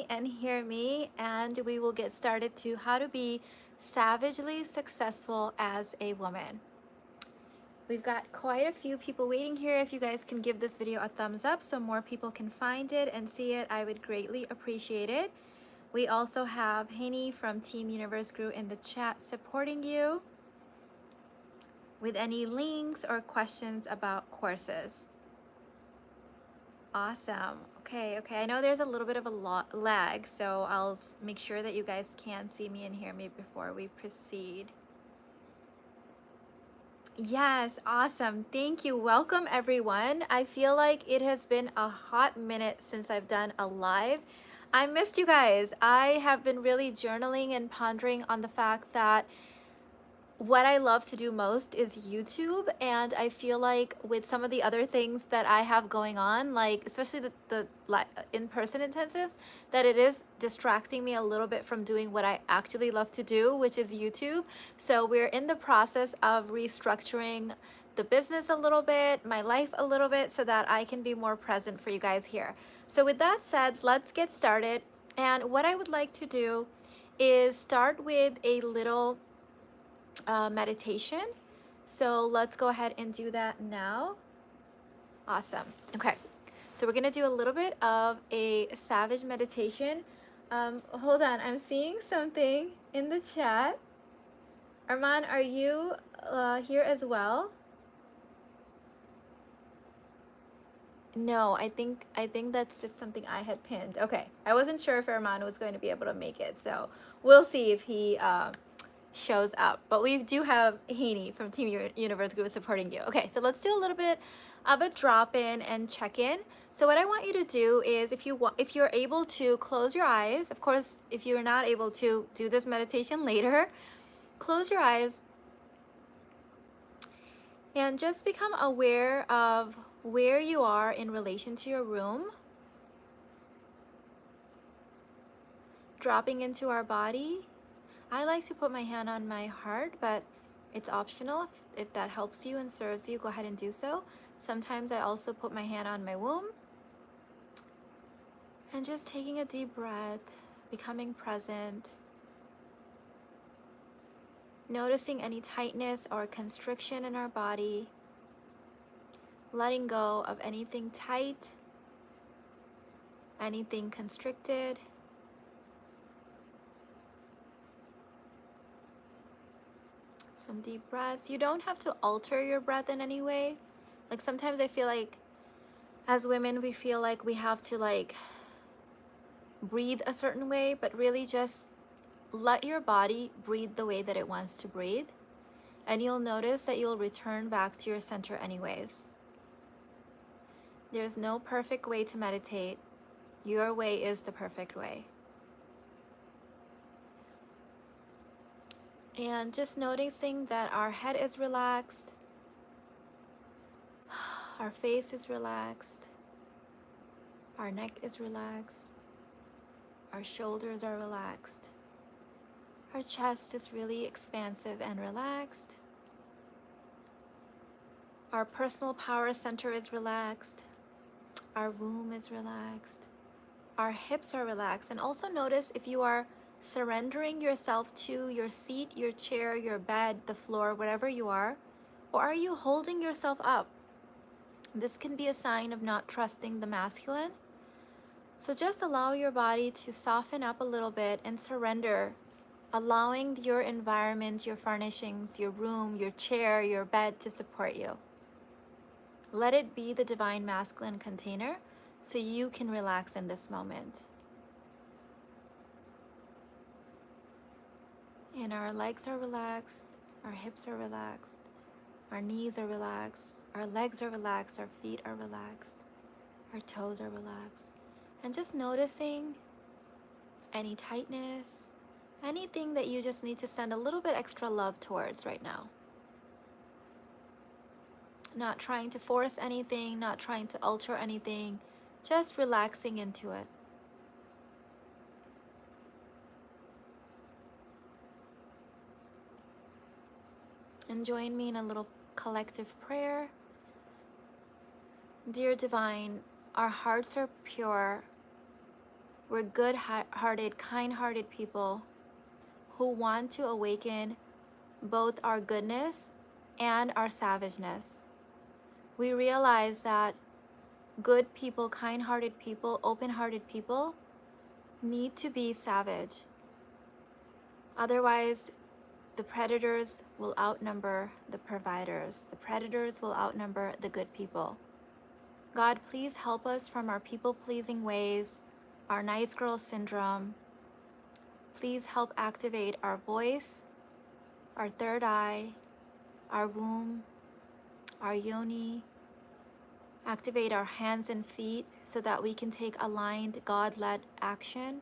and hear me, and we will get started to how to be savagely successful as a woman. We've got quite a few people waiting here. If you guys can give this video a thumbs up so more people can find it and see it, I would greatly appreciate it. We also have Haney from Team Universe Group in the chat supporting you with any links or questions about courses. Awesome. Okay. I know there's a little bit of a lag, so I'll make sure that you guys can see me and hear me before we proceed. Yes, awesome. Thank you. Welcome, everyone. I feel like it has been a hot minute since I've done a live. I missed you guys. I have been really journaling and pondering on the fact that what I love to do most is YouTube, and I feel like with some of the other things that I have going on, like especially the in-person intensives, that it is distracting me a little bit from doing what I actually love to do, which is YouTube. So we're in the process of restructuring the business a little bit, my life a little bit, so that I can be more present for you guys here. So with that said, let's get started. And what I would like to do is start with a little meditation. So let's go ahead and do that now. Awesome. Okay. So we're going to do a little bit of a savage meditation. Hold on. I'm seeing something in the chat. Arman, are you here as well? No, I think that's just something I had pinned. Okay. I wasn't sure if Arman was going to be able to make it. So we'll see if he shows up. But we do have Haney from Team Universe Group supporting you. Okay, so let's do a little bit of a drop-in and check-in. So what I want you to do is, if you're able to, close your eyes. Of course, if you're not able to, do this meditation later. Close your eyes and just become aware of where you are in relation to your room. Dropping into our body. I like to put my hand on my heart, but it's optional. If that helps you and serves you, go ahead and do so. Sometimes I also put my hand on my womb. And just taking a deep breath, becoming present. Noticing any tightness or constriction in our body. Letting go of anything tight, anything constricted. Some deep breaths. You don't have to alter your breath in any way. Like sometimes I feel like as women we feel like we have to breathe a certain way, but really just let your body breathe the way that it wants to breathe. And you'll notice that you'll return back to your center anyways. There's no perfect way to meditate. Your way is the perfect way. And just noticing that our head is relaxed, our face is relaxed, our neck is relaxed, our shoulders are relaxed, our chest is really expansive and relaxed, our personal power center is relaxed, our womb is relaxed, our hips are relaxed. And also notice if you are surrendering yourself to your seat, your chair, your bed, the floor, whatever you are, or are you holding yourself up? This can be a sign of not trusting the masculine. So just allow your body to soften up a little bit and surrender, allowing your environment, your furnishings, your room, your chair, your bed to support you. Let it be the divine masculine container so you can relax in this moment. And our legs are relaxed, our hips are relaxed, our knees are relaxed, our legs are relaxed, our feet are relaxed, our toes are relaxed. And just noticing any tightness, anything that you just need to send a little bit extra love towards right now. Not trying to force anything, not trying to alter anything, just relaxing into it. And join me in a little collective prayer. Dear Divine, our hearts are pure. We're good-hearted, kind-hearted people who want to awaken both our goodness and our savageness. We realize that good people, kind-hearted people, open-hearted people need to be savage. Otherwise, the predators will outnumber the providers. The predators will outnumber the good people. God, please help us from our people-pleasing ways, our nice girl syndrome. Please help activate our voice, our third eye, our womb, our yoni. Activate our hands and feet so that we can take aligned, God-led action.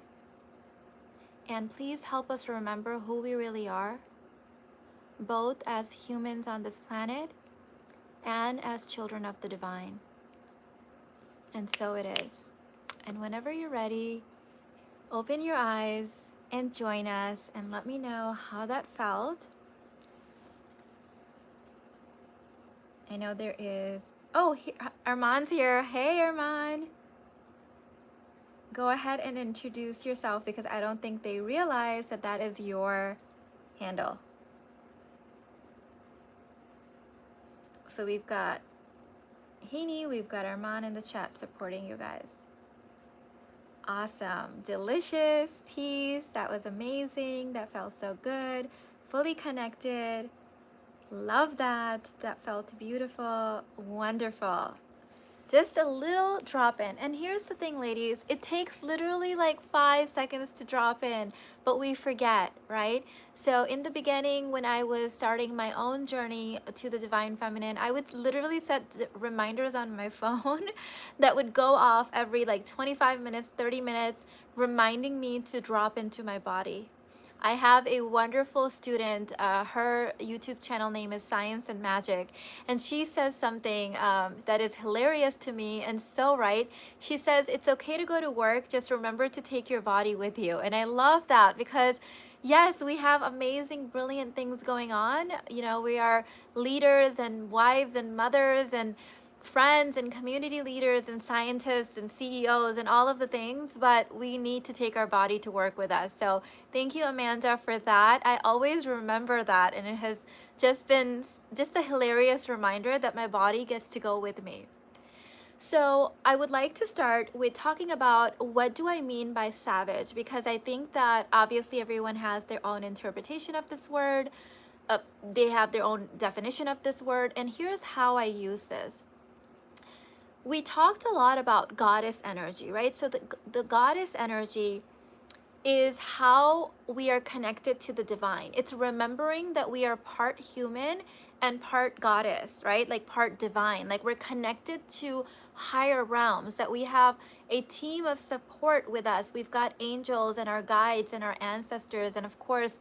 And please help us remember who we really are, both as humans on this planet and as children of the divine. And so it is. And whenever you're ready, open your eyes and join us and let me know how that felt. I know there is, oh, Armand's here. Hey, Armand. Go ahead and introduce yourself because I don't think they realize that that is your handle. So we've got Heaney, we've got Armand in the chat supporting you guys. Awesome. Delicious. Peace. That was amazing. That felt so good. Fully connected. Love that. That felt beautiful. Wonderful. Just a little drop in. And here's the thing, ladies, it takes literally like 5 seconds to drop in, but we forget, right? So in the beginning, when I was starting my own journey to the divine feminine, I would literally set reminders on my phone that would go off every like 25 minutes, 30 minutes, reminding me to drop into my body. I have a wonderful student, her YouTube channel name is Science and Magic, and she says something that is hilarious to me and so right. She says, it's okay to go to work, just remember to take your body with you. And I love that because yes, we have amazing, brilliant things going on. You know, we are leaders and wives and mothers and friends and community leaders and scientists and CEOs and all of the things, but we need to take our body to work with us. So thank you, Amanda, for that. I always remember that, and it has just been just a hilarious reminder that my body gets to go with me. So I would like to start with talking about what do I mean by savage, because I think that obviously everyone has their own interpretation of this word. They have their own definition of this word, and here's how I use this. We talked a lot about goddess energy, right? So the goddess energy is how we are connected to the divine. It's remembering that we are part human and part goddess, right? Like part divine, like we're connected to higher realms, that we have a team of support with us. We've got angels and our guides and our ancestors and of course,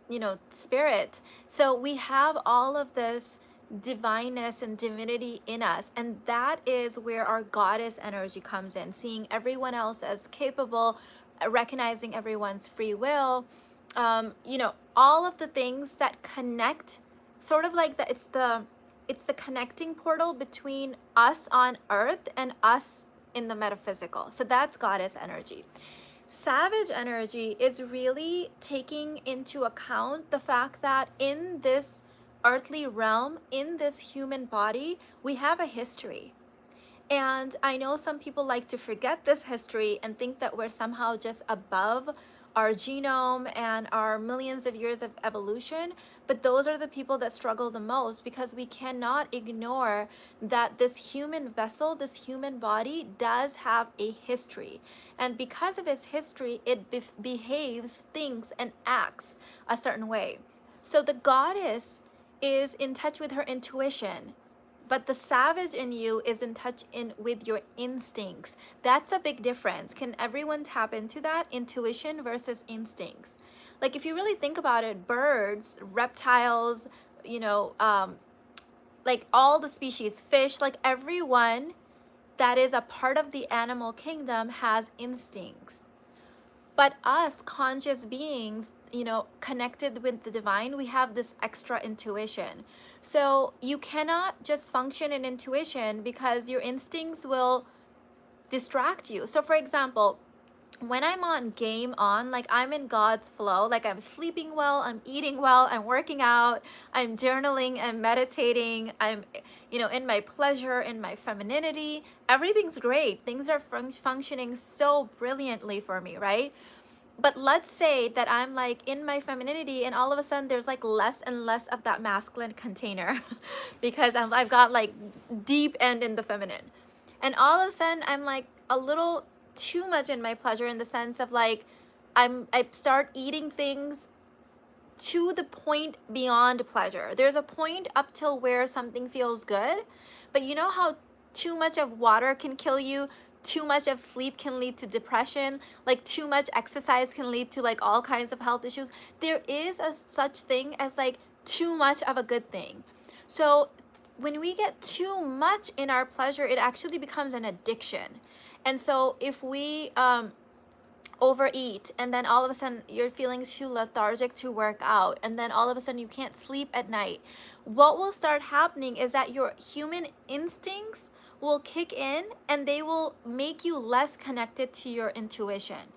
you know, spirit. So we have all of this divineness and divinity in us, and that is where our goddess energy comes in, seeing everyone else as capable, recognizing everyone's free will, you know, all of the things that connect, sort of like that. It's the connecting portal between us on earth and us in the metaphysical. So that's goddess energy. Savage energy is really taking into account the fact that in this earthly realm, in this human body, we have a history. And I know some people like to forget this history and think that we're somehow just above our genome and our millions of years of evolution, but those are the people that struggle the most, because we cannot ignore that this human vessel, this human body does have a history. And because of its history, it behaves, thinks, and acts a certain way. So the goddess is in touch with her intuition, but the savage in you is in touch with your instincts. That's a big difference. Can everyone tap into that? Intuition versus instincts. Like if you really think about it, birds, reptiles, you know, like all the species, fish, like everyone that is a part of the animal kingdom has instincts. But us conscious beings, you know, connected with the divine, we have this extra intuition. So you cannot just function in intuition because your instincts will distract you. So for example, when I'm on game on, like I'm in God's flow, like I'm sleeping well, I'm eating well, I'm working out, I'm journaling and meditating, I'm, in my pleasure, in my femininity, everything's great. Things are functioning so brilliantly for me, right? But let's say that I'm like in my femininity and all of a sudden there's like less and less of that masculine container because I've got like deep end in the feminine. And all of a sudden I'm like a little too much in my pleasure, in the sense of like I start eating things to the point beyond pleasure. There's a point up till where something feels good, but you know how too much of water can kill you, too much of sleep can lead to depression, like too much exercise can lead to like all kinds of health issues. There is a such thing as like too much of a good thing. So when we get too much in our pleasure, it actually becomes an addiction. And so if we overeat, and then all of a sudden you're feeling too lethargic to work out, and then all of a sudden you can't sleep at night, what will start happening is that your human instincts will kick in and they will make you less connected to your intuition.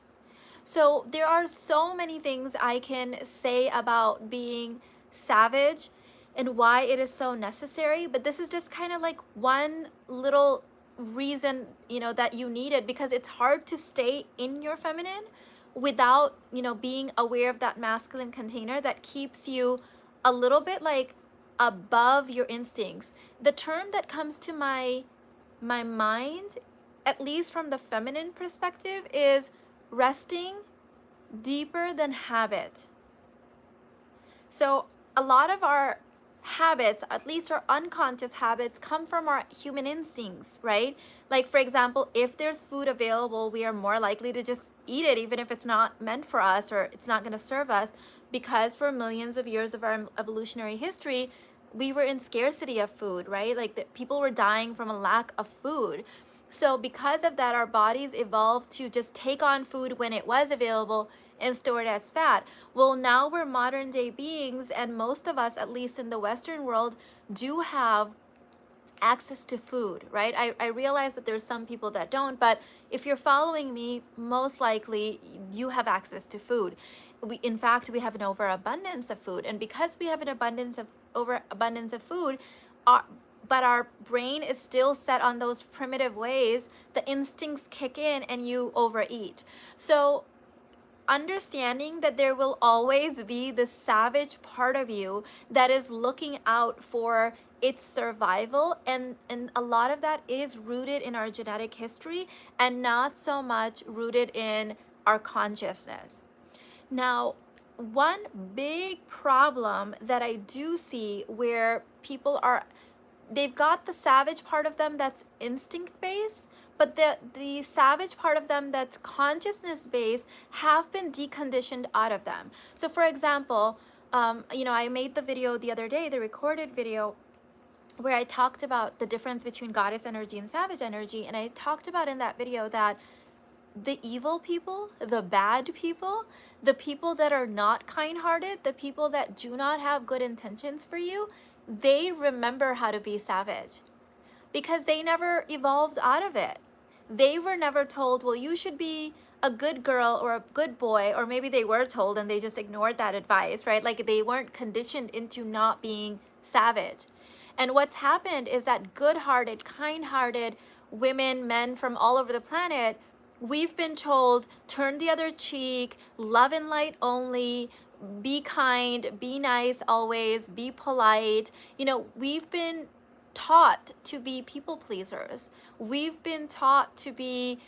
So there are so many things I can say about being savage and why it is so necessary, but this is just kind of like one little reason, that you need it, because it's hard to stay in your feminine without, being aware of that masculine container that keeps you a little bit like above your instincts. The term that comes to my mind, at least from the feminine perspective, is resting deeper than habit. So a lot of our habits, at least our unconscious habits, come from our human instincts, right? Like, for example, if there's food available, we are more likely to just eat it, even if it's not meant for us or it's not going to serve us, because for millions of years of our evolutionary history, we were in scarcity of food, right? Like people were dying from a lack of food. So because of that, our bodies evolved to just take on food when it was available and store it as fat. Well, now we're modern day beings, and most of us, at least in the Western world, do have access to food, right? I realize that there's some people that don't, but if you're following me, most likely you have access to food. In fact, we have an overabundance of food, and because we have an overabundance of food, our, but our brain is still set on those primitive ways, the instincts kick in and you overeat. So understanding that there will always be the savage part of you that is looking out for its survival, and a lot of that is rooted in our genetic history and not so much rooted in our consciousness. Now, one big problem that I do see where people are, they've got the savage part of them that's instinct based, but the savage part of them that's consciousness based have been deconditioned out of them. So for example, I made the video the other day, the recorded video, where I talked about the difference between goddess energy and savage energy. And I talked about in that video that the evil people, the bad people, the people that are not kind-hearted, the people that do not have good intentions for you, they remember how to be savage because they never evolved out of it. They were never told, well, you should be a good girl or a good boy, or maybe they were told and they just ignored that advice, right? Like they weren't conditioned into not being savage. And what's happened is that good-hearted, kind-hearted women, men from all over the planet, we've been told, turn the other cheek, love and light only, be kind, be nice always, be polite. We've been taught to be people pleasers. We've been taught to be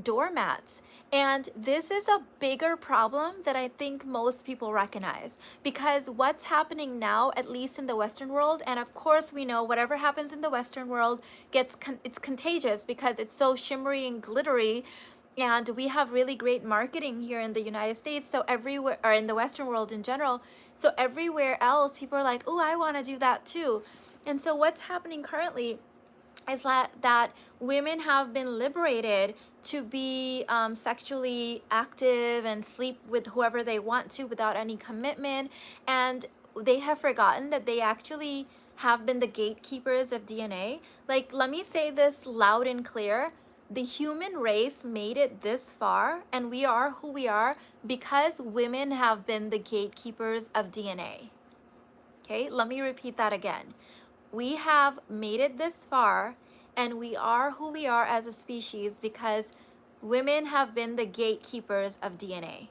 doormats. And this is a bigger problem that I think most people recognize, because what's happening now, at least in the Western world, and of course we know whatever happens in the Western world it's contagious because it's so shimmery and glittery, and we have really great marketing here in the United States, so everywhere, or in the Western world in general, so everywhere else people are like, oh, I want to do that too. And so what's happening currently is that women have been liberated to be sexually active and sleep with whoever they want to without any commitment, and they have forgotten that they actually have been the gatekeepers of DNA. Like, let me say this loud and clear: The human race made it this far, and we are who we are because women have been the gatekeepers of DNA. Okay, let me repeat that again. We have made it this far, and we are who we are as a species because women have been the gatekeepers of DNA.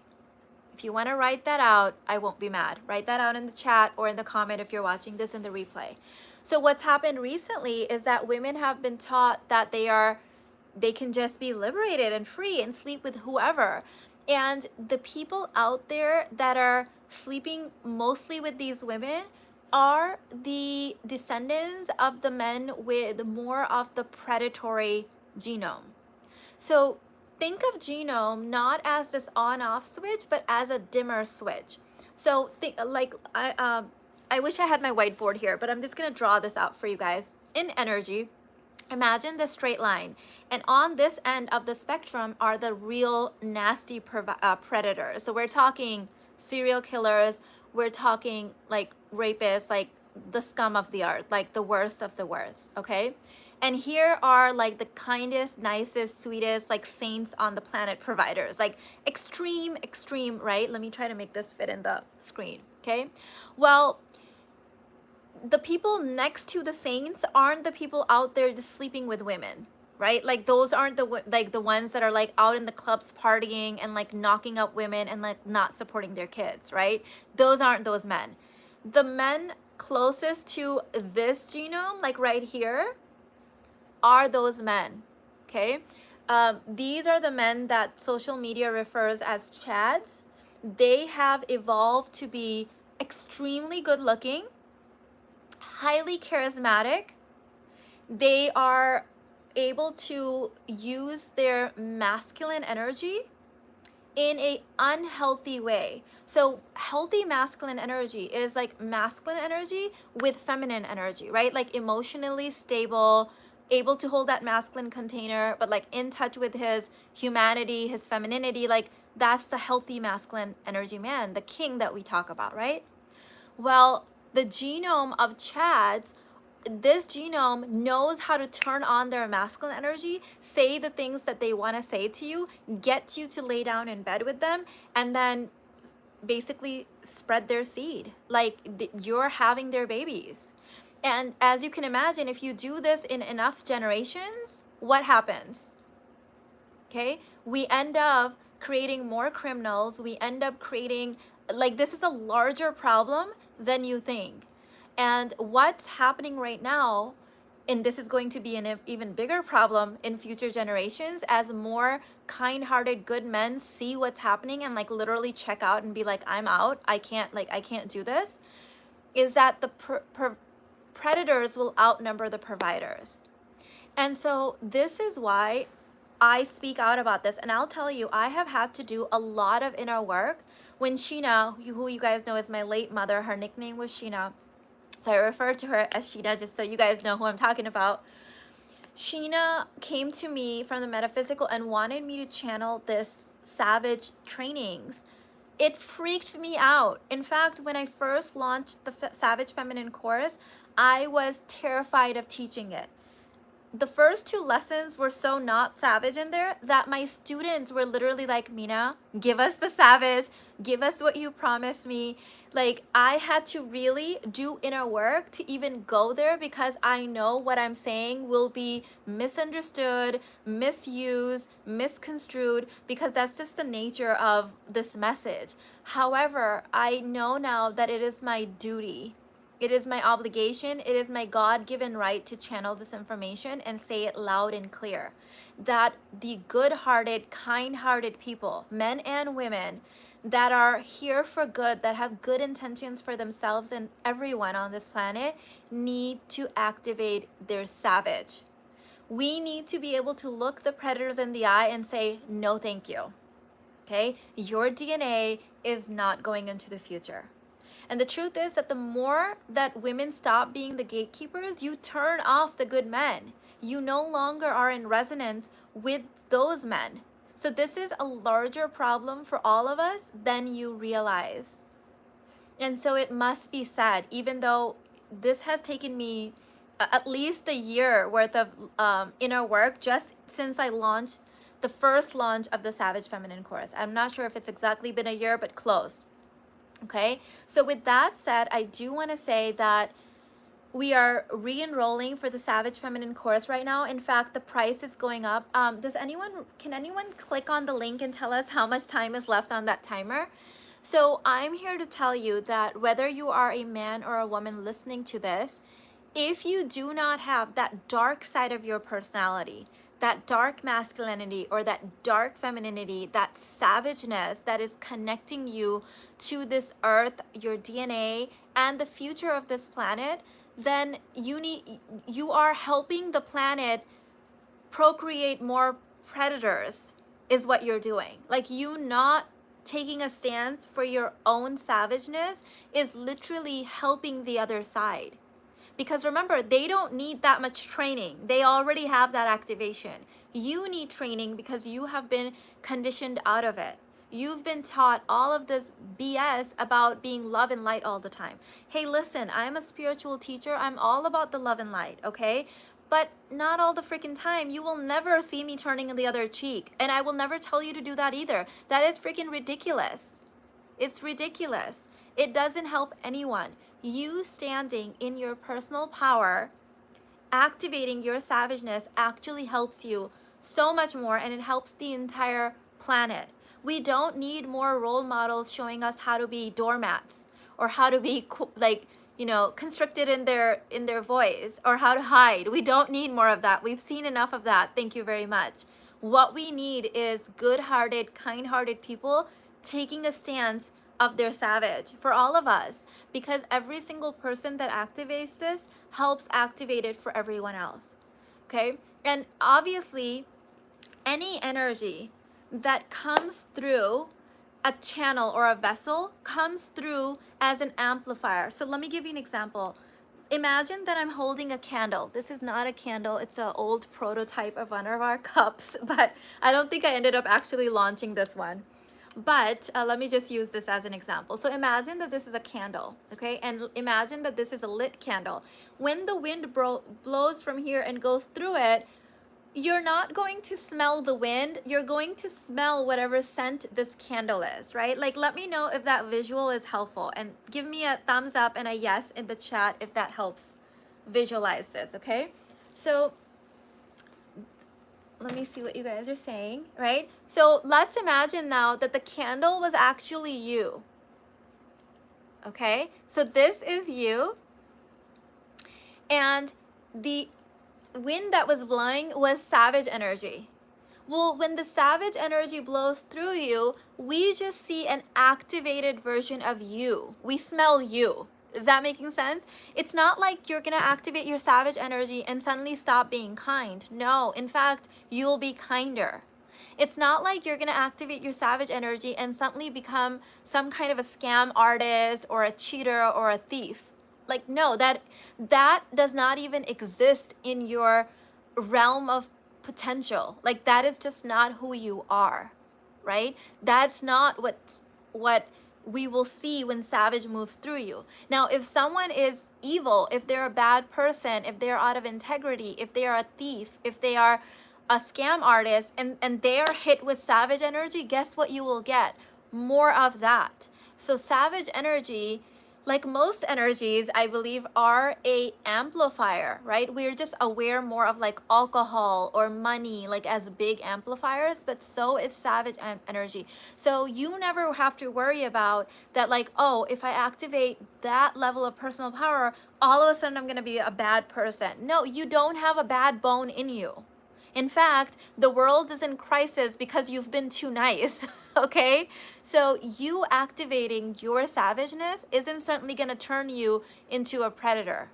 If you want to write that out, I won't be mad. Write that out in the chat or in the comment if you're watching this in the replay. So what's happened recently is that women have been taught that they can just be liberated and free and sleep with whoever. And the people out there that are sleeping mostly with these women are the descendants of the men with more of the predatory genome. So think of genome not as this on-off switch, but as a dimmer switch. So think like I wish I had my whiteboard here, but I'm just gonna draw this out for you guys. In energy, imagine the straight line, and on this end of the spectrum are the real nasty predators. So we're talking serial killers, we're talking like rapists, like the scum of the earth, like the worst of the worst, okay? And here are like the kindest, nicest, sweetest, like saints on the planet providers, like extreme, right? Let me try to make this fit in the screen, okay? Well, the people next to the saints aren't the people out there just sleeping with women, right? Like those aren't the ones that are like out in the clubs partying and like knocking up women and like not supporting their kids, right? Those aren't those men. The men closest to this genome, like right here, are those men, okay? These are the men that social media refers as chads. They have evolved to be extremely good looking, highly charismatic. They are able to use their masculine energy in a unhealthy way. So healthy masculine energy is like masculine energy with feminine energy, right? Like emotionally stable, able to hold that masculine container, but like in touch with his humanity, his femininity. Like that's the healthy masculine energy man, the king that we talk about, right? Well, the genome of chads, this genome knows how to turn on their masculine energy, say the things that they want to say to you, get you to lay down in bed with them, and then basically spread their seed. Like you're having their babies. And as you can imagine, if you do this in enough generations, what happens? Okay, we end up creating more criminals. We end up creating, like, this is a larger problem than you think. And what's happening right now, and this is going to be an even bigger problem in future generations as more kind-hearted good men see what's happening and like literally check out and be like, I'm out, I can't do this, is that the predators will outnumber the providers. And so this is why I speak out about this. And I'll tell you, I have had to do a lot of inner work. When Sheena, who you guys know is my late mother, her nickname was Sheena, so I refer to her as Sheena just so you guys know who I'm talking about. Sheena came to me from the metaphysical and wanted me to channel this savage trainings. It freaked me out. In fact, when I first launched the Savage Feminine course, I was terrified of teaching it. The first two lessons were so not savage in there that my students were literally like, Mina, give us the savage, give us what you promised me. Like, I had to really do inner work to even go there because I know what I'm saying will be misunderstood, misused, misconstrued, because that's just the nature of this message. However, I know now that it is my duty, it is my obligation, it is my God-given right to channel this information and say it loud and clear. That the good-hearted, kind-hearted people, men and women, that are here for good, that have good intentions for themselves and everyone on this planet, need to activate their savage. We need to be able to look the predators in the eye and say, no, thank you. Okay? Your DNA is not going into the future. And the truth is that the more that women stop being the gatekeepers, you turn off the good men. You no longer are in resonance with those men. So this is a larger problem for all of us than you realize. And so it must be said, even though this has taken me at least a year worth of inner work just since I launched the first launch of the Savage Feminine course. I'm not sure if it's exactly been a year, but close. Okay, so with that said, I do want to say that we are re-enrolling for the Savage Feminine course right now. In fact, the price is going up. Can anyone click on the link and tell us how much time is left on that timer? So I'm here to tell you that whether you are a man or a woman listening to this, if you do not have that dark side of your personality, that dark masculinity or that dark femininity, that savageness that is connecting you to this earth, your DNA, and the future of this planet, then you are helping the planet procreate more predators, is what you're doing. Like, you not taking a stance for your own savageness is literally helping the other side. Because remember, they don't need that much training. They already have that activation. You need training because you have been conditioned out of it. You've been taught all of this BS about being love and light all the time. Hey, listen, I'm a spiritual teacher. I'm all about the love and light, okay? But not all the freaking time. You will never see me turning the other cheek. And I will never tell you to do that either. That is freaking ridiculous. It's ridiculous. It doesn't help anyone. You standing in your personal power, activating your savageness actually helps you so much more, and it helps the entire planet. We don't need more role models showing us how to be doormats or how to be constricted in their voice or how to hide. We don't need more of that. We've seen enough of that. Thank you very much. What we need is good-hearted, kind-hearted people taking a stance of their savage for all of us, because every single person that activates this helps activate it for everyone else. Okay? And obviously, any energy that comes through a channel or a vessel comes through as an amplifier. So let me give you an example. Imagine that I'm holding a candle. This is not a candle. It's an old prototype of one of our cups, but I don't think I ended up actually launching this one. But let me just use this as an example. So imagine that this is a candle, okay? And imagine that this is a lit candle. When the wind blows from here and goes through it, you're not going to smell the wind. You're going to smell whatever scent this candle is, right? Like, let me know if that visual is helpful, and give me a thumbs up and a yes in the chat if that helps visualize this, okay? So let me see what you guys are saying, right? So let's imagine now that the candle was actually you, okay? So this is you, and the wind that was blowing was savage energy. Well, when the savage energy blows through you, we just see an activated version of you. We smell you. Is that making sense? It's not like you're gonna activate your savage energy and suddenly stop being kind. No, in fact, you'll be kinder. It's not like you're gonna activate your savage energy and suddenly become some kind of a scam artist or a cheater or a thief. Like, no, that does not even exist in your realm of potential. Like, that is just not who you are, right? That's not what we will see when savage moves through you. Now, if someone is evil, if they're a bad person, if they're out of integrity, if they are a thief, if they are a scam artist, and they are hit with savage energy, guess what you will get? More of that. So savage energy, like most energies, I believe, are a amplifier, right? We're just aware more of like alcohol or money, like as big amplifiers, but so is savage energy. So you never have to worry about that, like, oh, if I activate that level of personal power, all of a sudden I'm gonna be a bad person. No, you don't have a bad bone in you. In fact, the world is in crisis because you've been too nice, okay? So you activating your savageness isn't certainly going to turn you into a predator.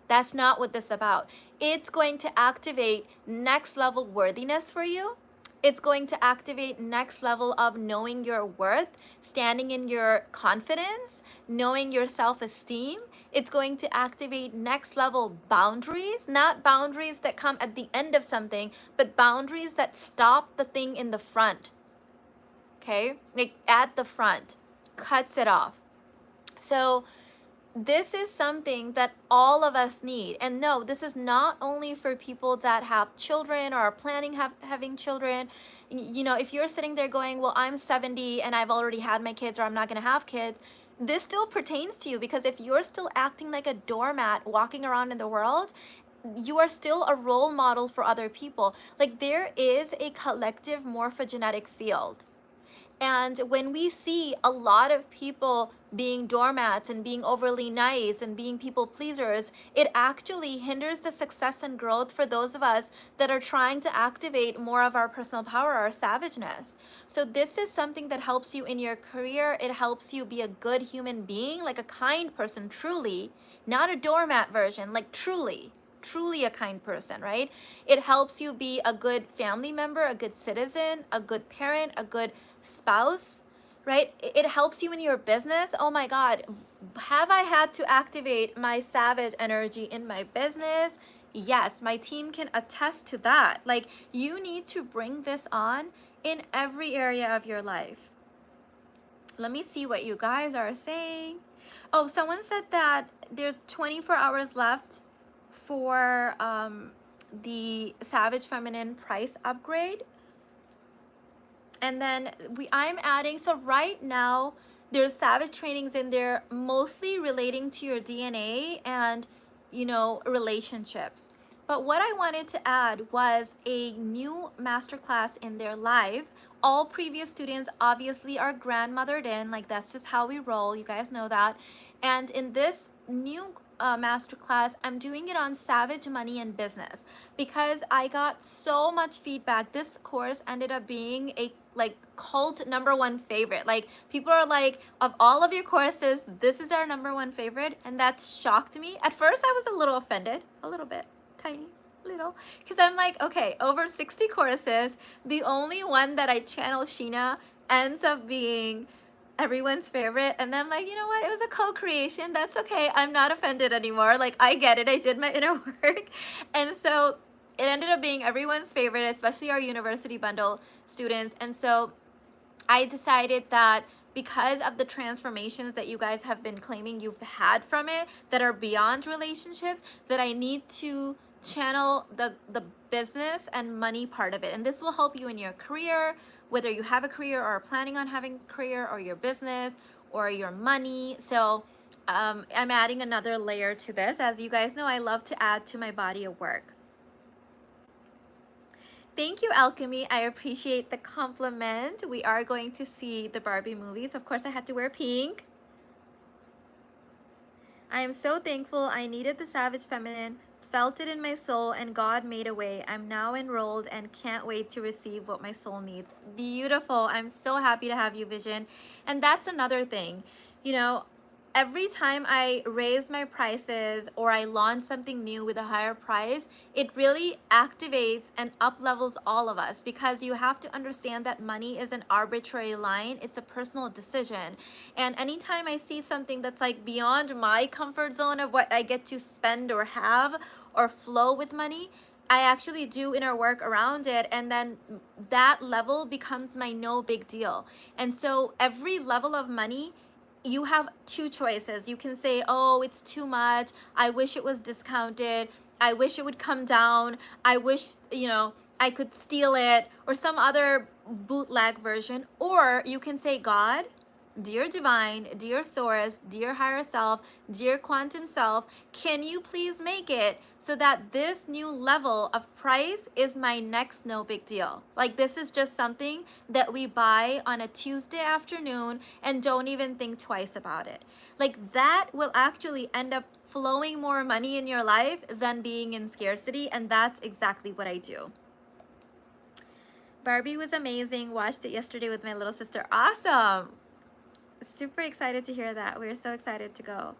That's not what this is about. It's going to activate next level worthiness for you. It's going to activate next level of knowing your worth, standing in your confidence, knowing your self-esteem. It's going to activate next level boundaries, not boundaries that come at the end of something, but boundaries that stop the thing in the front, okay? Like at the front, cuts it off. So this is something that all of us need. And no, this is not only for people that have children or are planning having children. You know, if you're sitting there going, well, I'm 70 and I've already had my kids, or I'm not going to have kids, this still pertains to you, because if you're still acting like a doormat walking around in the world, you are still a role model for other people. Like, there is a collective morphogenetic field. And when we see a lot of people being doormats and being overly nice and being people pleasers, it actually hinders the success and growth for those of us that are trying to activate more of our personal power, our savageness. So this is something that helps you in your career. It helps you be a good human being, like a kind person, truly, not a doormat version, like truly a kind person, right? It helps you be a good family member, a good citizen, a good parent, a good spouse, right? It helps you in your business. Oh my God, have I had to activate my savage energy in my business? Yes, my team can attest to that. Like, you need to bring this on in every area of your life. Let me see what you guys are saying. Oh, someone said that there's 24 hours left for the Savage Feminine price upgrade. And then I'm adding, so right now there's Savage trainings in there, mostly relating to your DNA and, you know, relationships. But what I wanted to add was a new masterclass in there live. All previous students obviously are grandmothered in, like that's just how we roll. You guys know that. And in this new masterclass, I'm doing it on savage money and business, because I got so much feedback. This course ended up being a like cult #1 favorite. Like, people are like, of all of your courses, this is our #1 favorite. And that shocked me. At first I was a little offended, a little bit, tiny little, because I'm like, okay, over 60 courses, the only one that I channel Sheena ends up being everyone's favorite. And then I'm like, you know what, it was a co-creation, that's okay, I'm not offended anymore. Like, I get it, I did my inner work. And so it ended up being everyone's favorite, especially our university bundle students. And so I decided that because of the transformations that you guys have been claiming you've had from it that are beyond relationships, that I need to channel the business and money part of it. And this will help you in your career, whether you have a career or are planning on having a career, or your business or your money. So I'm adding another layer to this. As you guys know, I love to add to my body of work. Thank you, Alchemy. I appreciate the compliment. We are going to see the Barbie movies. Of course, I had to wear pink. I am so thankful. I needed the Savage Feminine, felt it in my soul, and God made a way. I'm now enrolled and can't wait to receive what my soul needs. Beautiful. I'm so happy to have you, Vision. And that's another thing. You know, every time I raise my prices or I launch something new with a higher price, it really activates and up levels all of us, because you have to understand that money is an arbitrary line. It's a personal decision. And anytime I see something that's like beyond my comfort zone of what I get to spend or have or flow with money, I actually do inner work around it, and then that level becomes my no big deal. And so every level of money, you have two choices. You can say, oh, it's too much, I wish it was discounted, I wish it would come down, I wish, you know, I could steal it, or some other bootleg version. Or you can say, God, dear divine, dear source, dear higher self, dear quantum self, can you please make it so that this new level of price is my next no big deal? Like, this is just something that we buy on a Tuesday afternoon and don't even think twice about it. Like, that will actually end up flowing more money in your life than being in scarcity. And that's exactly what I do. Barbie was amazing. Watched it yesterday with my little sister. Awesome. Super excited to hear that. We're so excited to go.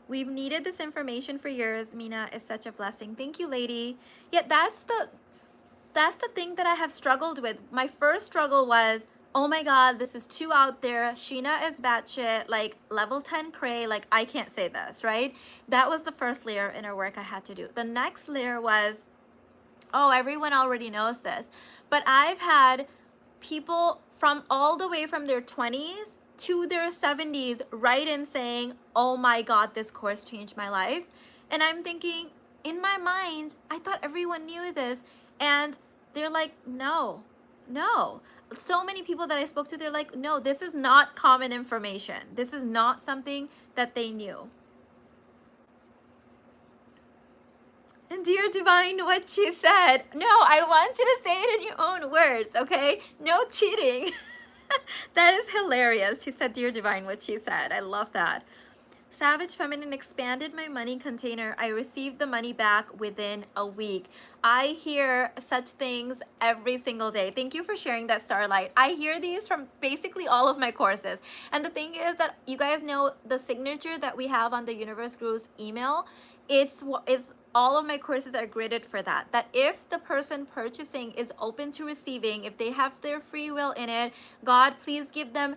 We've needed this information for years. Mina is such a blessing. Thank you, lady. Yeah, that's the thing that I have struggled with. My first struggle was, oh my God, this is too out there. Sheena is batshit, like level 10 cray, like I can't say this, right? That was the first layer of inner work I had to do. The next layer was, oh, everyone already knows this. But I've had people from all the way from their 20s to their 70s write in saying, oh my God, this course changed my life. And I'm thinking, in my mind, I thought everyone knew this. And they're like, no, no. So many people that I spoke to, they're like, no, this is not common information. This is not something that they knew. And dear divine, what she said. No, I want you to say it in your own words, okay? No cheating. That is hilarious. She said, dear divine, what she said. I love that. Savage Feminine expanded my money container. I received the money back within a week. I hear such things every single day. Thank you for sharing that, Starlight. I hear these from basically all of my courses. And the thing is that you guys know the signature that we have on the Universe Gurus email, it's all of my courses are gridded for that. That if the person purchasing is open to receiving, if they have their free will in it, God, please give them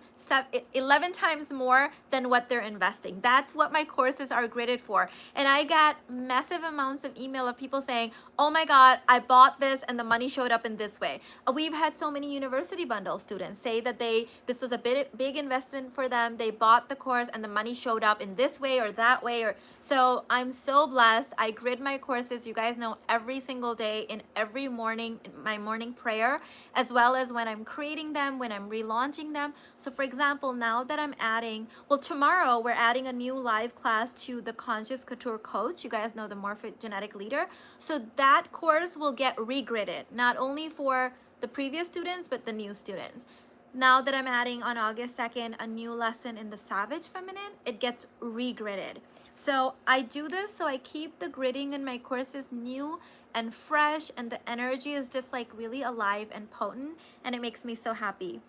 11 times more than what they're investing. That's what my courses are gridded for. And I got massive amounts of email of people saying, oh my God, I bought this and the money showed up in this way. We've had so many university bundle students say that this was a big investment for them. They bought the course and the money showed up in this way or that way. So I'm so blessed. I grid my courses, you guys know, every single day, in every morning, in my morning prayer, as well as when I'm creating them, when I'm relaunching them. So for example, now that I'm adding, well, tomorrow we're adding a new live class to the Conscious Couture Coach. You guys know the Morphogenetic Leader. So that course will get regridded, not only for the previous students, but the new students. Now that I'm adding on August 2nd a new lesson in the Savage Feminine, it gets regridded. So I do this so I keep the gridding in my courses new and fresh, and the energy is just like really alive and potent, and it makes me so happy.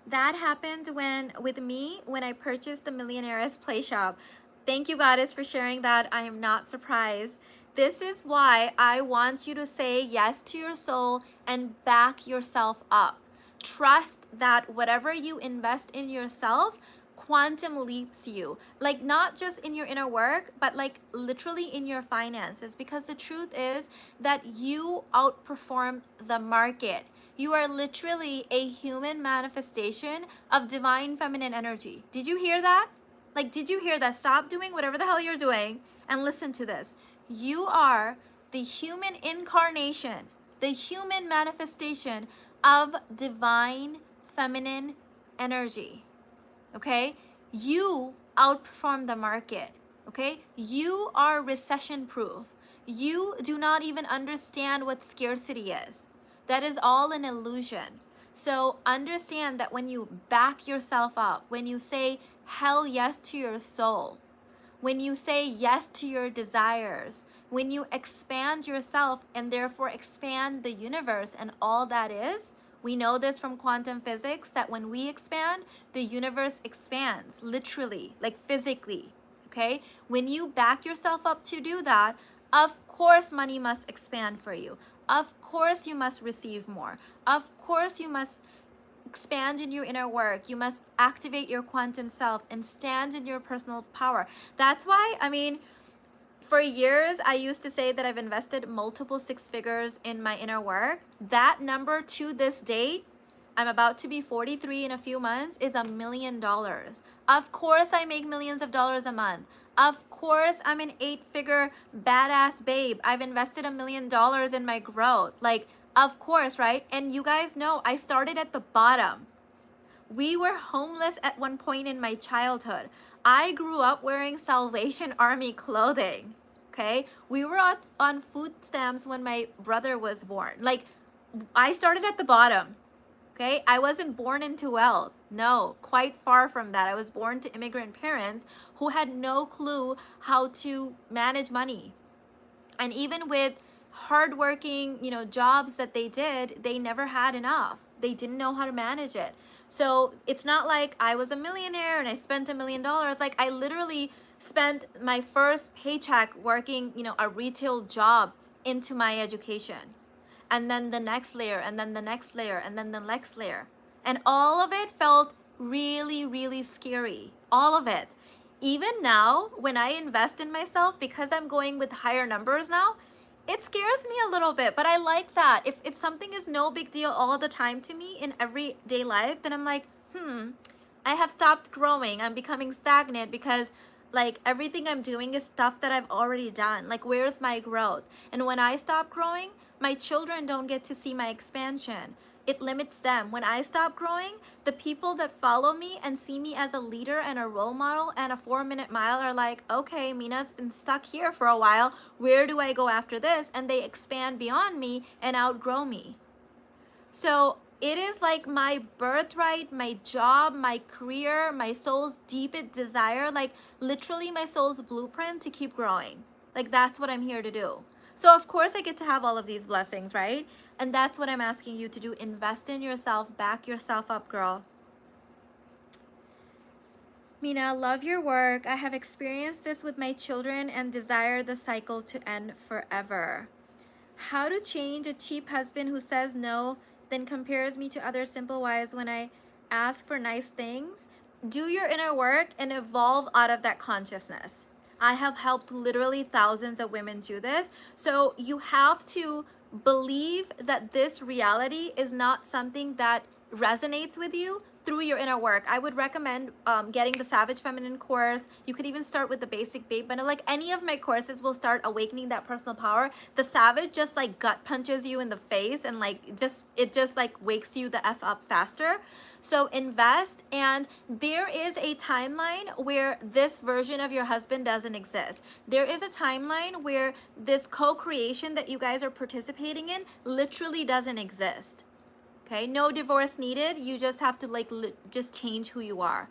That happened with me when I purchased the Millionaire's Play Shop. Thank you, Goddess, for sharing that. I am not surprised. This is why I want you to say yes to your soul and back yourself up. Trust that whatever you invest in yourself, quantum leaps you. Like not just in your inner work, but like literally in your finances. Because the truth is that you outperform the market. You are literally a human manifestation of divine feminine energy. Did you hear that? Like, did you hear that? Stop doing whatever the hell you're doing and listen to this. You are the human incarnation, the human manifestation of divine feminine energy. Okay? You outperform the market. Okay? You are recession proof. You do not even understand what scarcity is. That is all an illusion. So understand that when you back yourself up, when you say hell yes to your soul, when you say yes to your desires, when you expand yourself and therefore expand the universe and all that is, we know this from quantum physics, that when we expand, the universe expands, literally, like physically, okay? When you back yourself up to do that, of course money must expand for you. Of course you must receive more. Of course you must expand in your inner work. You must activate your quantum self and stand in your personal power. That's why, I mean, for years, I used to say that I've invested multiple 6 figures in my inner work. That number to this date, I'm about to be 43 in a few months, is $1 million. Of course, I make millions of dollars a month. Of course, I'm an 8-figure badass babe. I've invested $1 million in my growth. Like, of course, right? And you guys know I started at the bottom. We were homeless at one point in my childhood. I grew up wearing Salvation Army clothing. Okay? We were on food stamps when my brother was born. Like, I started at the bottom. Okay? I wasn't born into wealth. No, quite far from that. I was born to immigrant parents who had no clue how to manage money. And even with hardworking, jobs that they did, they never had enough. They didn't know how to manage it. So it's not like I was a millionaire and I spent $1 million. Like I literally spent my first paycheck working, a retail job into my education. And then the next layer, and then the next layer, and then the next layer. And all of it felt really, really scary. All of it. Even now, when I invest in myself, because I'm going with higher numbers now, it scares me a little bit, but I like that. If something is no big deal all the time to me in everyday life, then I'm like, I have stopped growing. I'm becoming stagnant because like everything I'm doing is stuff that I've already done. Like, where's my growth? And when I stop growing, my children don't get to see my expansion. It limits them. When I stop growing, the people that follow me and see me as a leader and a role model and a 4-minute mile are like, okay, Mina's been stuck here for a while. Where do I go after this? And they expand beyond me and outgrow me. So it is like my birthright, my job, my career, my soul's deepest desire, like literally my soul's blueprint to keep growing. Like, that's what I'm here to do. So of course I get to have all of these blessings, right? And that's what I'm asking you to do. Invest in yourself, back yourself up, girl. Mina, love your work. I have experienced this with my children and desire the cycle to end forever. How to change a cheap husband who says no, then compares me to other simple wives when I ask for nice things? Do your inner work and evolve out of that consciousness. I have helped literally thousands of women do this. So you have to believe that this reality is not something that resonates with you through your inner work. I would recommend getting the Savage Feminine course. You could even start with the Basic Babe Bundle. Like, any of my courses will start awakening that personal power. The Savage just like gut punches you in the face and like it just like wakes you the F up faster. So invest, and there is a timeline where this version of your husband doesn't exist. There is a timeline where this co-creation that you guys are participating in literally doesn't exist. Okay, no divorce needed. You just have to like just change who you are.